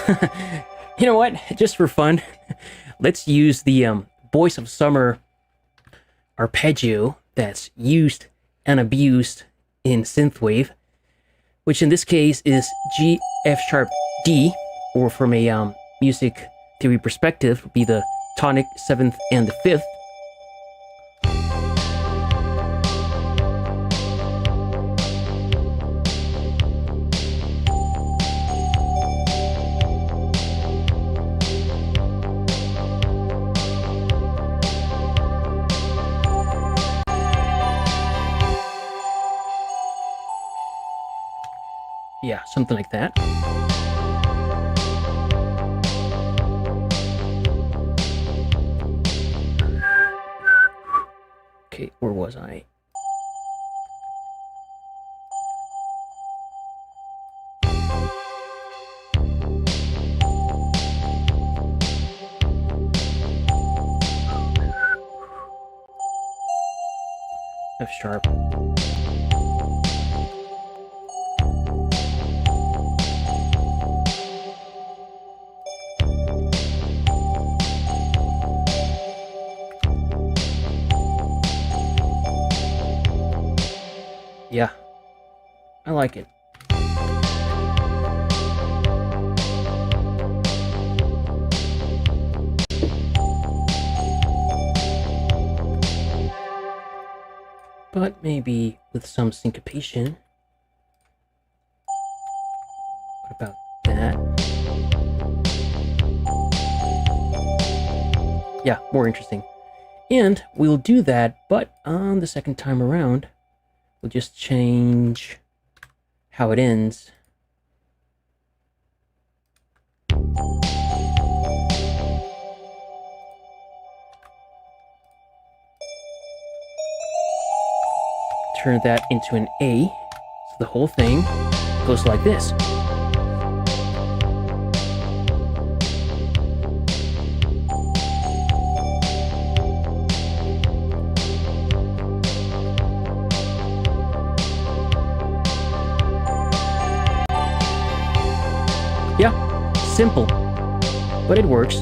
A: You know what? Just for fun, let's use the Boys of Summer arpeggio that's used and abused in synthwave, which in this case is G, F sharp, D, or from a music theory perspective, would be the tonic 7th and the 5th. Yeah, something like that. Okay, where was I? F sharp. Yeah, I like it. But maybe with some syncopation. What about that? Yeah, more interesting. And we'll do that, but on the second time around, we'll just change how it ends. Turn that into an A. So the whole thing goes like this. Yeah, simple, but it works.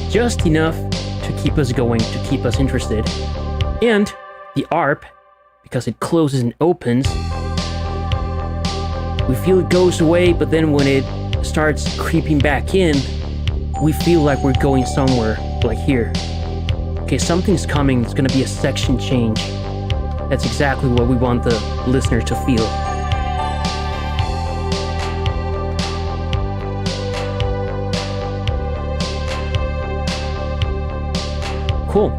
A: Just enough to keep us going, to keep us interested. And the ARP, because it closes and opens, we feel it goes away, but then when it starts creeping back in, we feel like we're going somewhere, like here. Okay, something's coming, it's gonna be a section change. That's exactly what we want the listener to feel. Cool.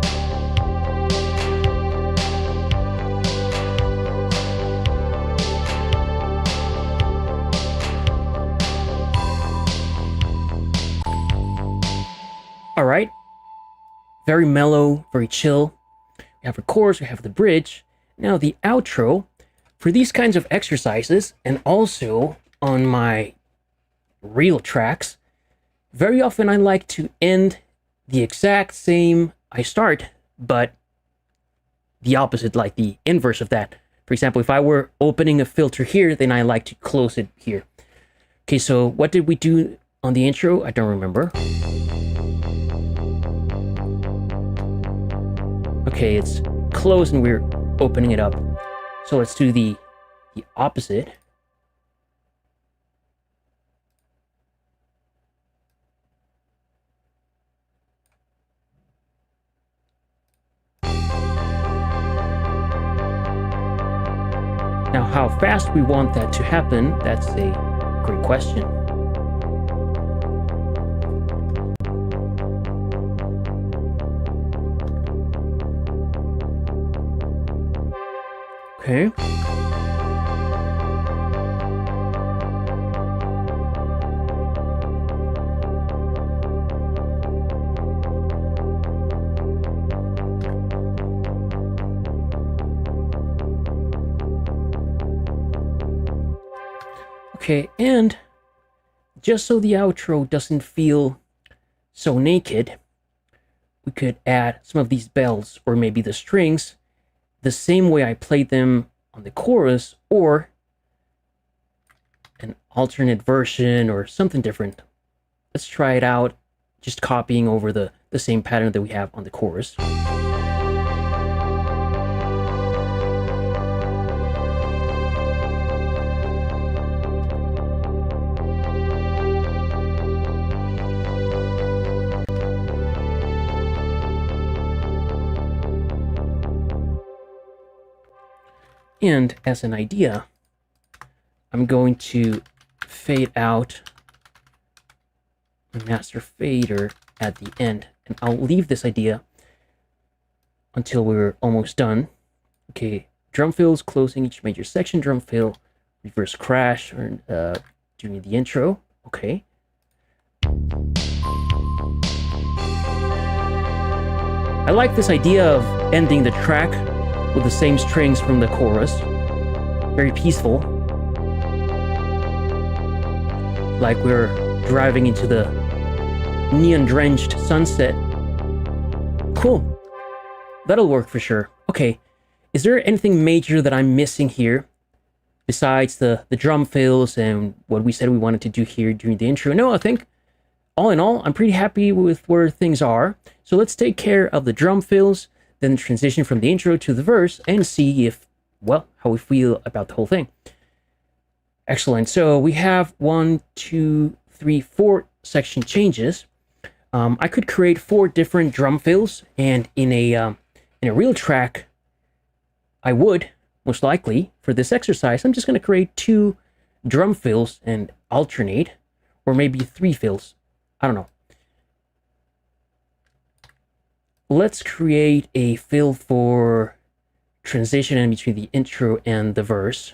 A: All right. Very mellow, very chill. We have the chorus, we have the bridge. Now the outro. For these kinds of exercises, and also on my real tracks, very often I like to end the exact same I start, but the opposite, like the inverse of that. For example, if I were opening a filter here, then I like to close it here. Okay, so what did we do on the intro? I don't remember. Okay, it's closed and we're opening it up. So let's do the opposite. Now, how fast we want that to happen, that's a great question. Okay. Okay, and just so the outro doesn't feel so naked, we could add some of these bells or maybe the strings the same way I played them on the chorus, or an alternate version or something different. Let's try it out, just copying over the same pattern that we have on the chorus. And as an idea, I'm going to fade out the master fader at the end. And I'll leave this idea until we're almost done. Okay, drum fills closing each major section, drum fill, reverse crash during the intro. Okay. I like this idea of ending the track with the same strings from the chorus. Very peaceful. Like we're driving into the neon-drenched sunset. Cool. That'll work for sure. Okay. Is there anything major that I'm missing here? Besides the drum fills and what we said we wanted to do here during the intro? No, I think all in all, I'm pretty happy with where things are. So let's take care of the drum fills, then transition from the intro to the verse, and see if, well, how we feel about the whole thing. Excellent. So we have 1, 2, 3, 4 section changes. I could create 4 different drum fills, and in a real track, I would most likely for this exercise. I'm just going to create 2 drum fills and alternate, or maybe 3 fills. I don't know. Let's create a fill for transition in between the intro and the verse.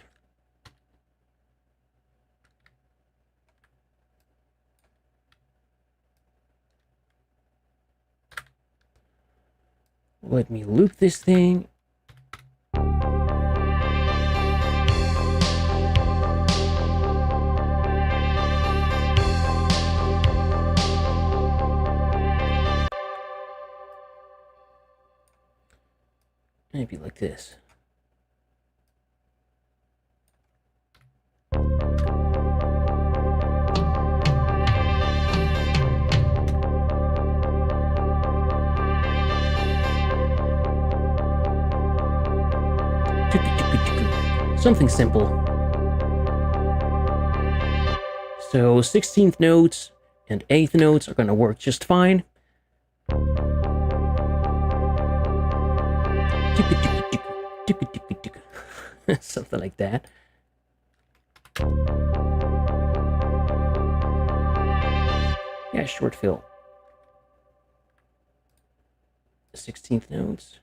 A: Let me loop this thing. Maybe like this. Something simple. So 16th notes and 8th notes are going to work just fine. Something like that. Yeah, short fill. 16th notes.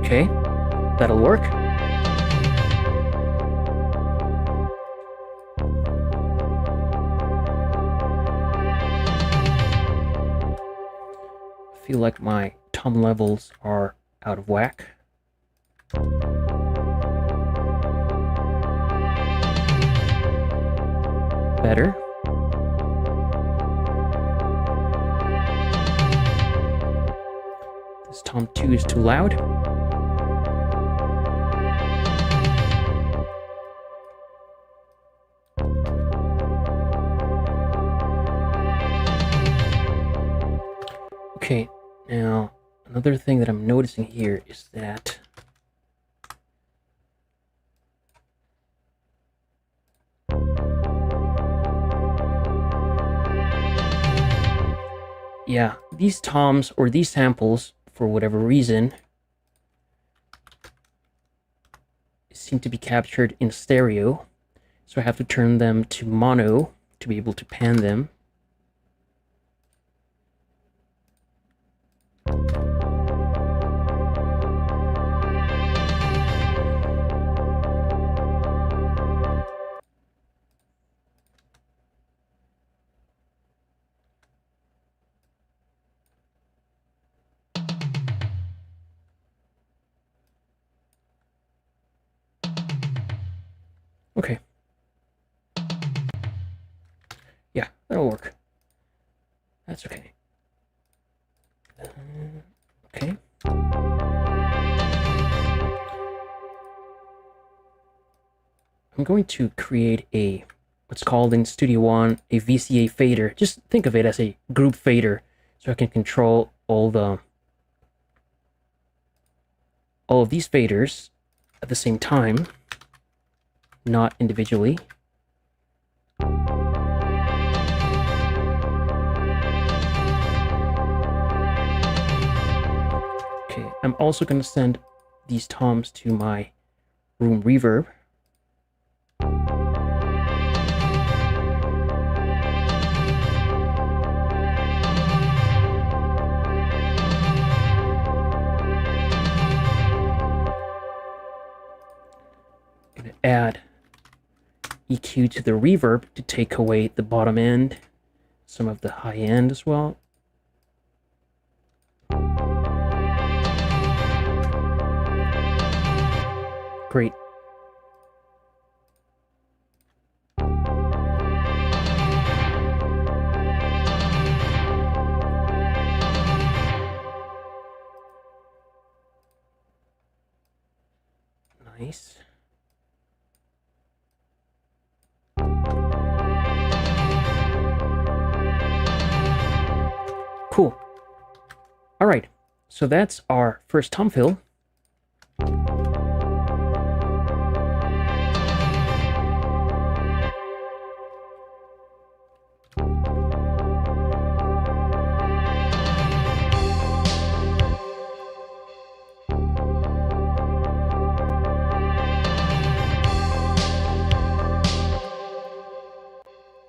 A: Okay, that'll work. I feel like my tom levels are out of whack. Better. This tom 2 is too loud. Okay, now another thing that I'm noticing here is that yeah, these toms or these samples, for whatever reason, seem to be captured in stereo. So I have to turn them to mono to be able to pan them. that'll work. That's okay. Okay. I'm going to create a, what's called in Studio One, a VCA fader. Just think of it as a group fader, so I can control all of these faders at the same time, not individually. Okay, I'm also going to send these toms to my room reverb. Add EQ to the reverb to take away the bottom end, some of the high end as well. Great. Nice. Cool. All right, so that's our first tom fill.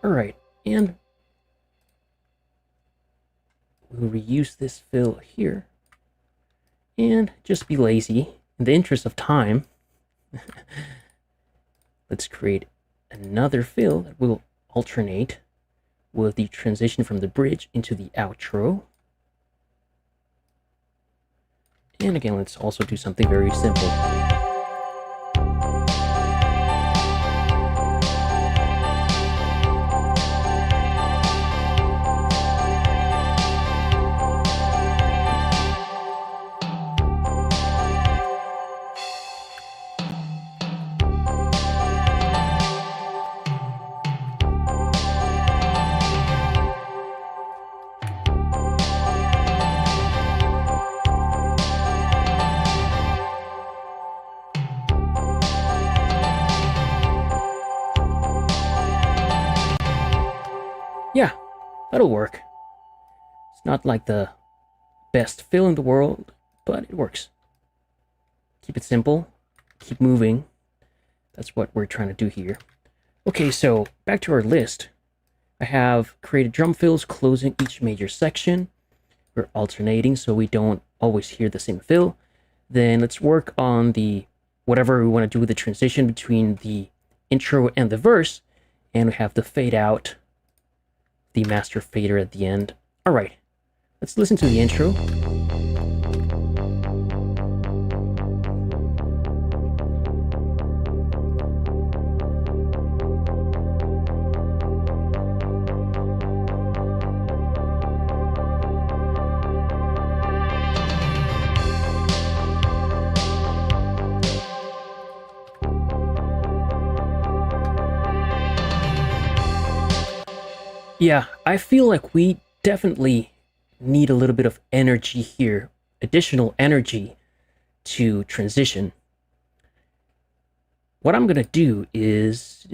A: All right, and we'll reuse this fill here and just be lazy. In the interest of time, let's create another fill that will alternate with the transition from the bridge into the outro. And again, let's also do something very simple. Yeah, that'll work. It's not like the best fill in the world, but it works. Keep it simple, keep moving. That's what we're trying to do here. Okay, so back to our list. I have created drum fills closing each major section. We're alternating so we don't always hear the same fill. Then let's work on the whatever we want to do with the transition between the intro and the verse. And we have the fade out, the master fader at the end. All right, let's listen to the intro. Yeah, I feel like we definitely need a little bit of energy here, additional energy to transition. What I'm gonna do is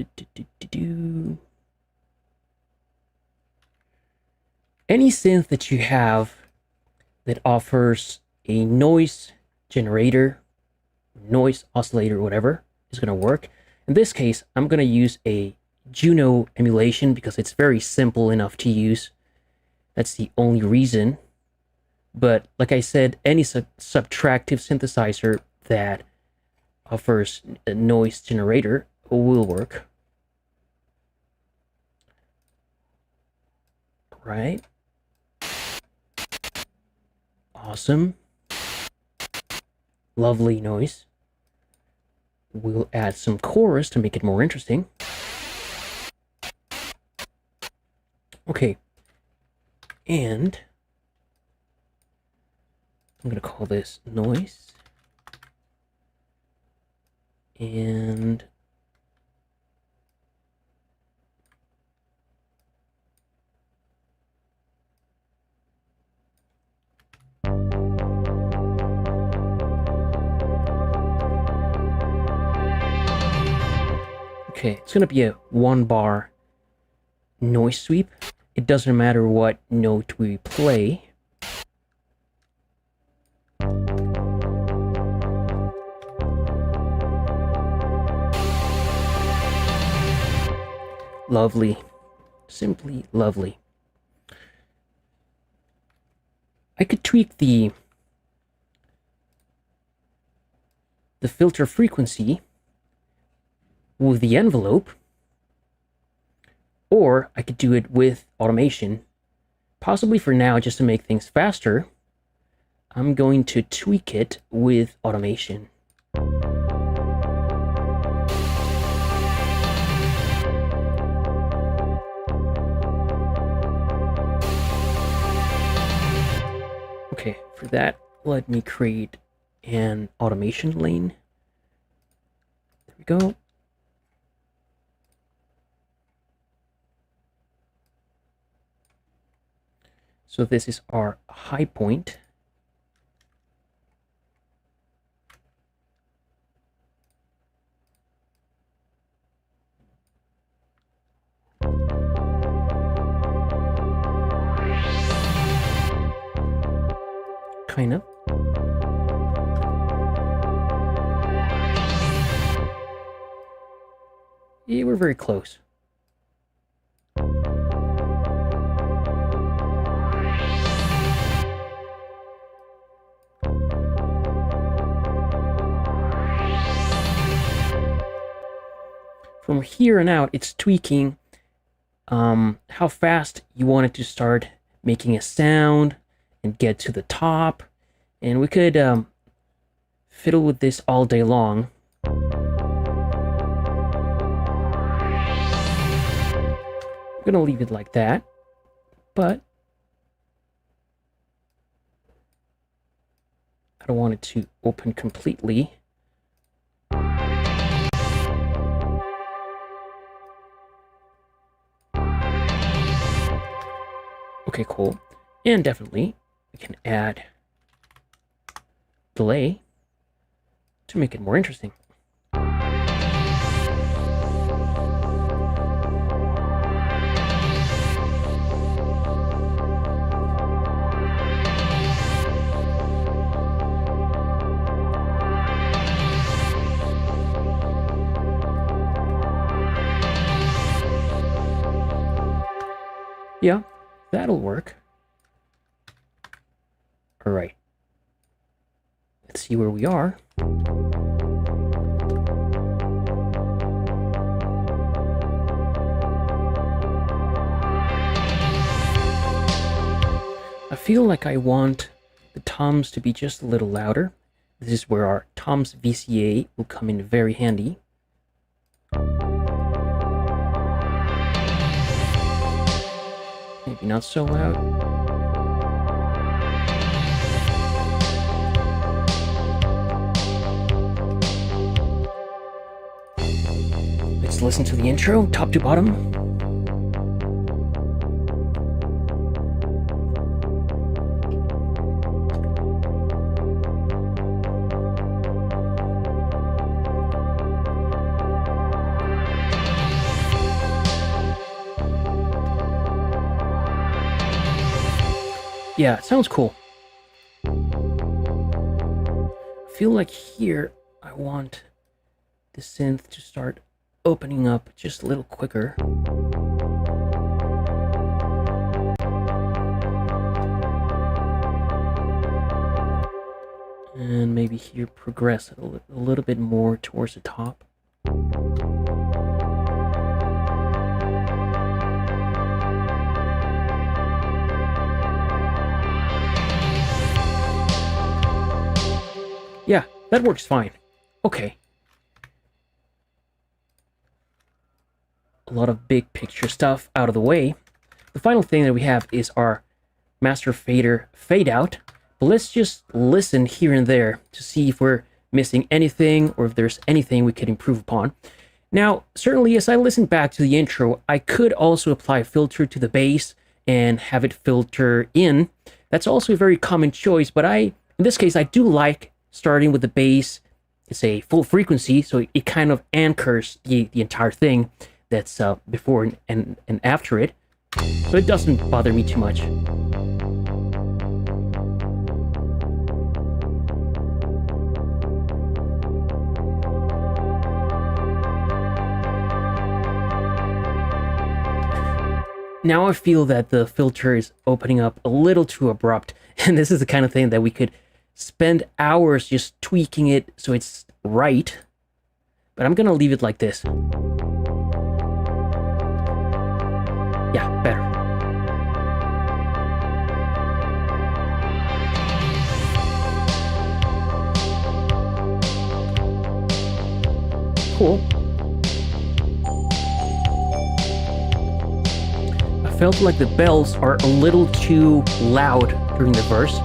A: any synth that you have that offers a noise generator, noise oscillator, whatever, is gonna work. In this case, I'm gonna use a Juno emulation because it's very simple enough to use. That's the only reason. But like I said, any subtractive synthesizer that offers a noise generator will work. Right? Awesome. Lovely noise. We'll add some chorus to make it more interesting. Okay, and I'm gonna call this noise, and okay, it's gonna be a 1-bar noise sweep. It doesn't matter what note we play. Lovely. Simply lovely. I could tweak the filter frequency with the envelope, or I could do it with automation. Possibly for now, just to make things faster, I'm going to tweak it with automation. Okay, for that, let me create an automation lane. There we go. So this is our high point. Kind of. Yeah, we're very close. From here on out, it's tweaking how fast you want it to start making a sound and get to the top. And we could fiddle with this all day long. I'm gonna leave it like that, but I don't want it to open completely. Okay, cool. And definitely we can add delay to make it more interesting. Yeah, that'll work. All right. Let's see where we are. I feel like I want the toms to be just a little louder. This is where our toms VCA will come in very handy. Maybe not so loud. Let's listen to the intro, top to bottom. Yeah, it sounds cool. I feel like here I want the synth to start opening up just a little quicker. And maybe here progress a little bit more towards the top. Yeah, that works fine. Okay. A lot of big picture stuff out of the way. the final thing that we have is our master fader fade out. But let's just listen here and there to see if we're missing anything or if there's anything we could improve upon. Now, certainly as I listen back to the intro, I could also apply a filter to the bass and have it filter in. That's also a very common choice, but in this case, I do like starting with the bass. It's a full frequency, so it kind of anchors the entire thing that's before and after it. So it doesn't bother me too much. Now I feel that the filter is opening up a little too abrupt, and this is the kind of thing that we could spend hours just tweaking it so it's right, but I'm gonna leave it like this. Yeah, better. Cool. I felt like the bells are a little too loud during the verse.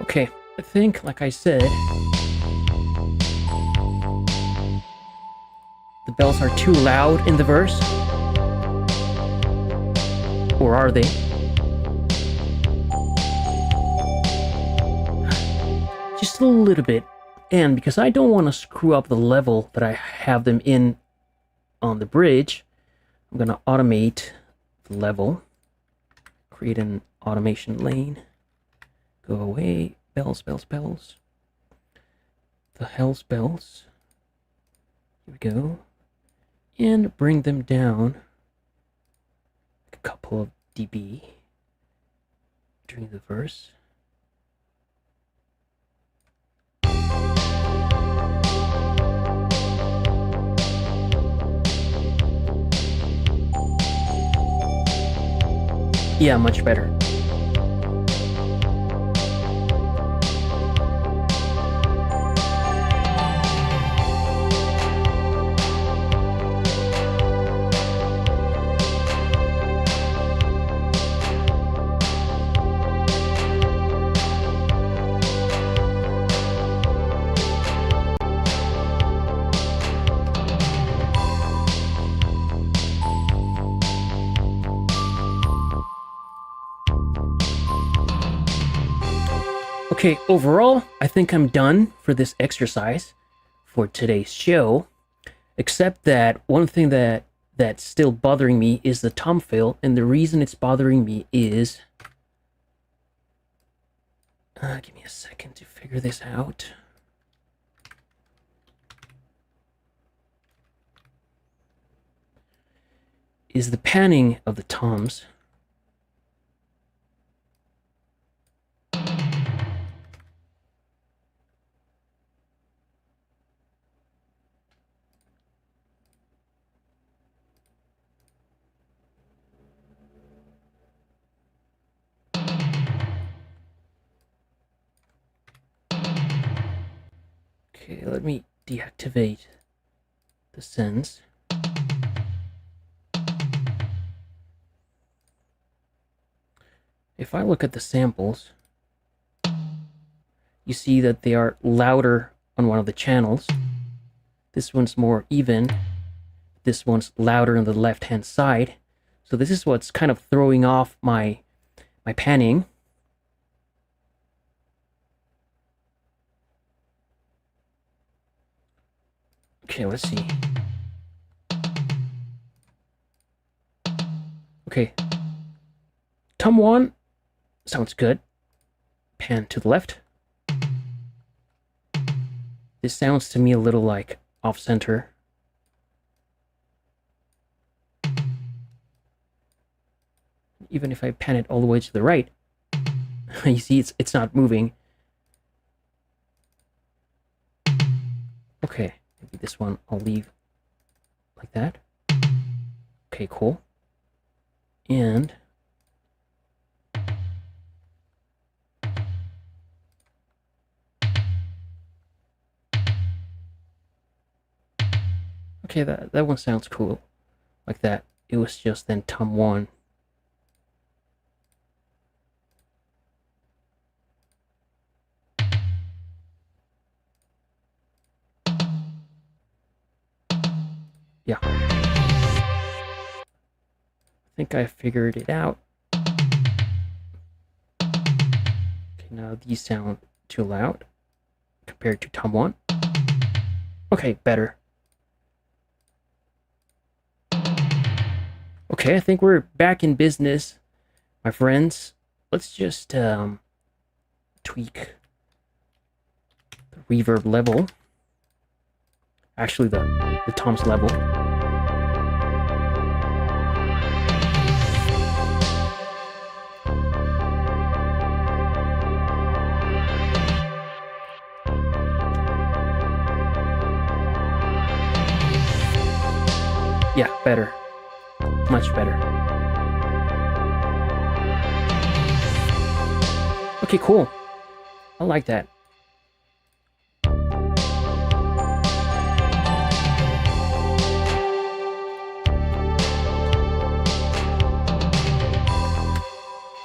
A: Okay, I think, like I said, the bells are too loud in the verse. Or are they? Just a little bit. And because I don't want to screw up the level that I have them in on the bridge, I'm going to automate the level. Create an automation lane. Go away. Bells, bells, bells. The hell's bells. Here we go. And bring them down a couple of dB during the verse. Yeah, much better. Okay, overall, I think I'm done for this exercise for today's show, except that one thing that's still bothering me is the tom fill, and the reason it's bothering me is... give me a second to figure this out. Is the panning of the toms. Okay, let me deactivate the sends. If I look at the samples, you see that they are louder on one of the channels. This one's more even. This one's louder on the left-hand side. So this is what's kind of throwing off my panning. Okay, let's see. Okay. Tom 1 sounds good. Pan to the left. This sounds to me a little like off-center. Even if I pan it all the way to the right, you see it's not moving. Okay, maybe this one I'll leave like that. Okay, cool. And okay, that one sounds cool. Like that. It was just then Tom 1. Yeah. I think I figured it out. Okay, now these sound too loud compared to Tom 1. Okay, better. Okay, I think we're back in business, my friends. Let's just tweak the reverb level. Actually, the toms level. Yeah, better. Much better. Okay, cool. I like that.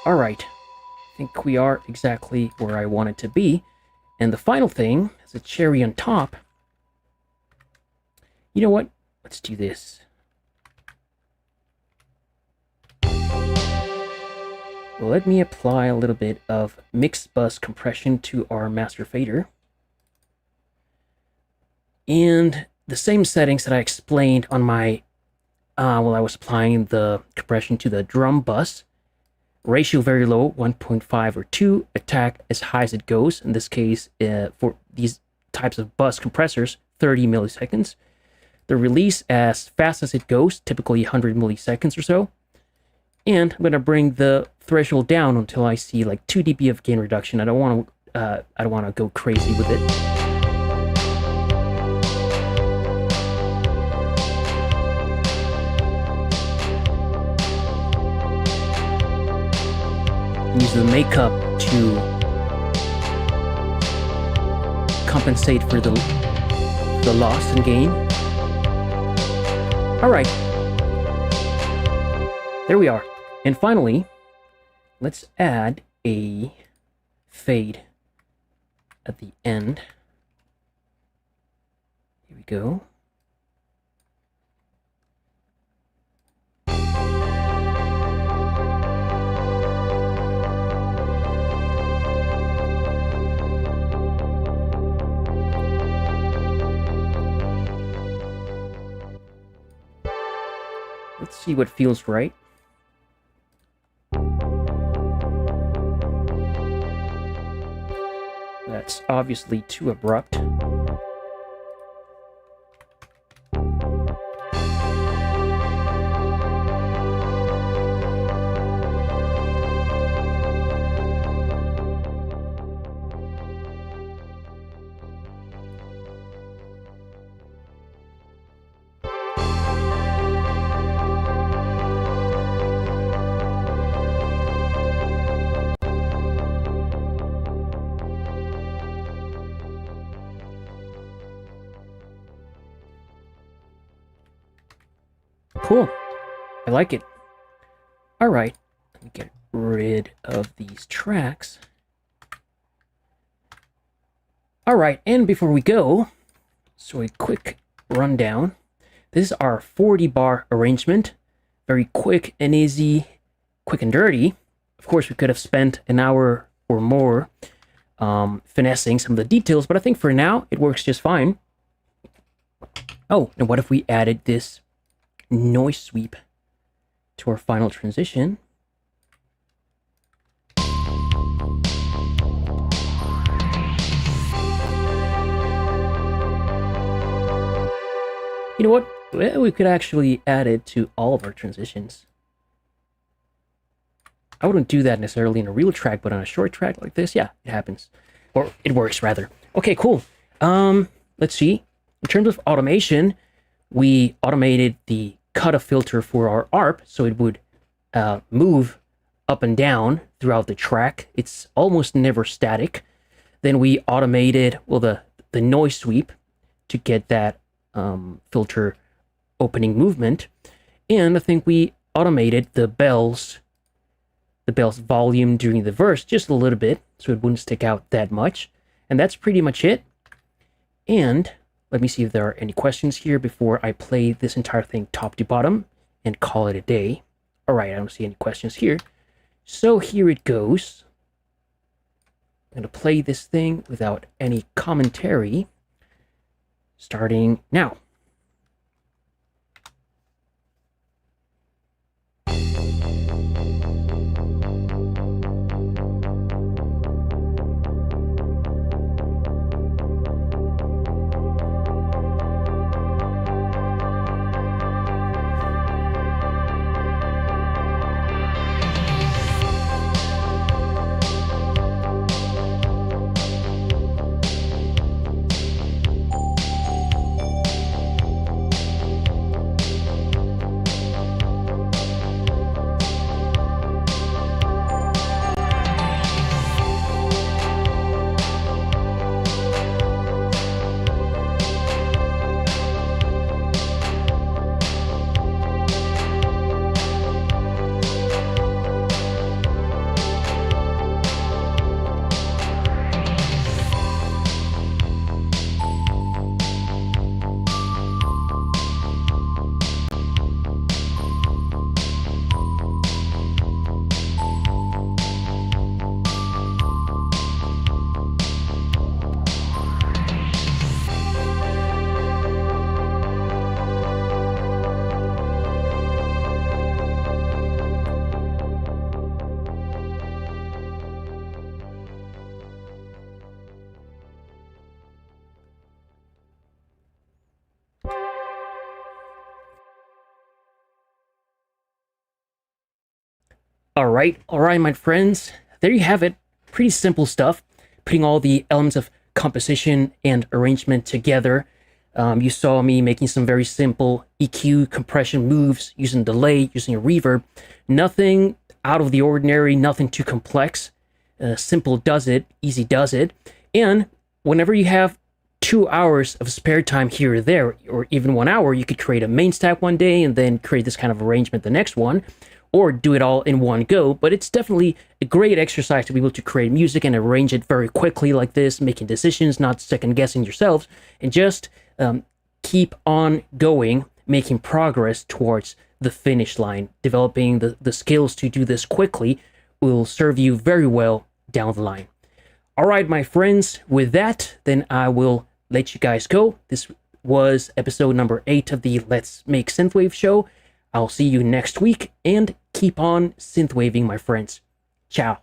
A: All right. I think we are exactly where I wanted to be. And the final thing, as a cherry on top, you know what? Let's do this. Let me apply a little bit of mixed bus compression to our master fader. And the same settings that I explained on my, while I was applying the compression to the drum bus. Ratio very low, 1.5 or 2. Attack as high as it goes. In this case, for these types of bus compressors, 30 milliseconds. The release as fast as it goes, typically 100 milliseconds or so. And I'm going to bring the threshold down until I see like 2 dB of gain reduction. I don't want to go crazy with it. Use the makeup to compensate for the loss in gain. All right, there we are. And finally, let's add a fade at the end. Here we go. Let's see what feels right. That's obviously too abrupt. Cool. I like it. All right. Let me get rid of these tracks. All right. And before we go, so a quick rundown. This is our 40 bar arrangement. Very quick and easy, quick and dirty. Of course, we could have spent an hour or more finessing some of the details, but I think for now, it works just fine. Oh, and what if we added this noise sweep to our final transition? You know what? Well, we could actually add it to all of our transitions. I wouldn't do that necessarily in a real track, but on a short track like this, yeah, it happens. Or it works, rather. Okay, cool. Let's see. In terms of automation, we automated the cutoff filter for our ARP, so it would move up and down throughout the track. It's almost never static. Then we automated, well, the noise sweep to get that filter opening movement. And I think we automated the bell's volume during the verse just a little bit, so it wouldn't stick out that much. And that's pretty much it. And let me see if there are any questions here before I play this entire thing top to bottom and call it a day. All right, I don't see any questions here. So here it goes. I'm going to play this thing without any commentary, starting now. All right, my friends. There you have it. Pretty simple stuff. Putting all the elements of composition and arrangement together. You saw me making some very simple EQ compression moves using delay, using a reverb. Nothing out of the ordinary, nothing too complex. Simple does it, easy does it. And whenever you have 2 hours of spare time here or there, or even 1 hour, you could create a main stack one day and then create this kind of arrangement the next one, or do it all in one go. But it's definitely a great exercise to be able to create music and arrange it very quickly like this, making decisions, not second guessing yourselves, and just keep on going, making progress towards the finish line. Developing the skills to do this quickly will serve you very well down the line. All right, my friends, with that, then I will let you guys go. This was episode number 8 of the Let's Make Synthwave show. I'll see you next week, and keep on synthwaving, my friends. Ciao.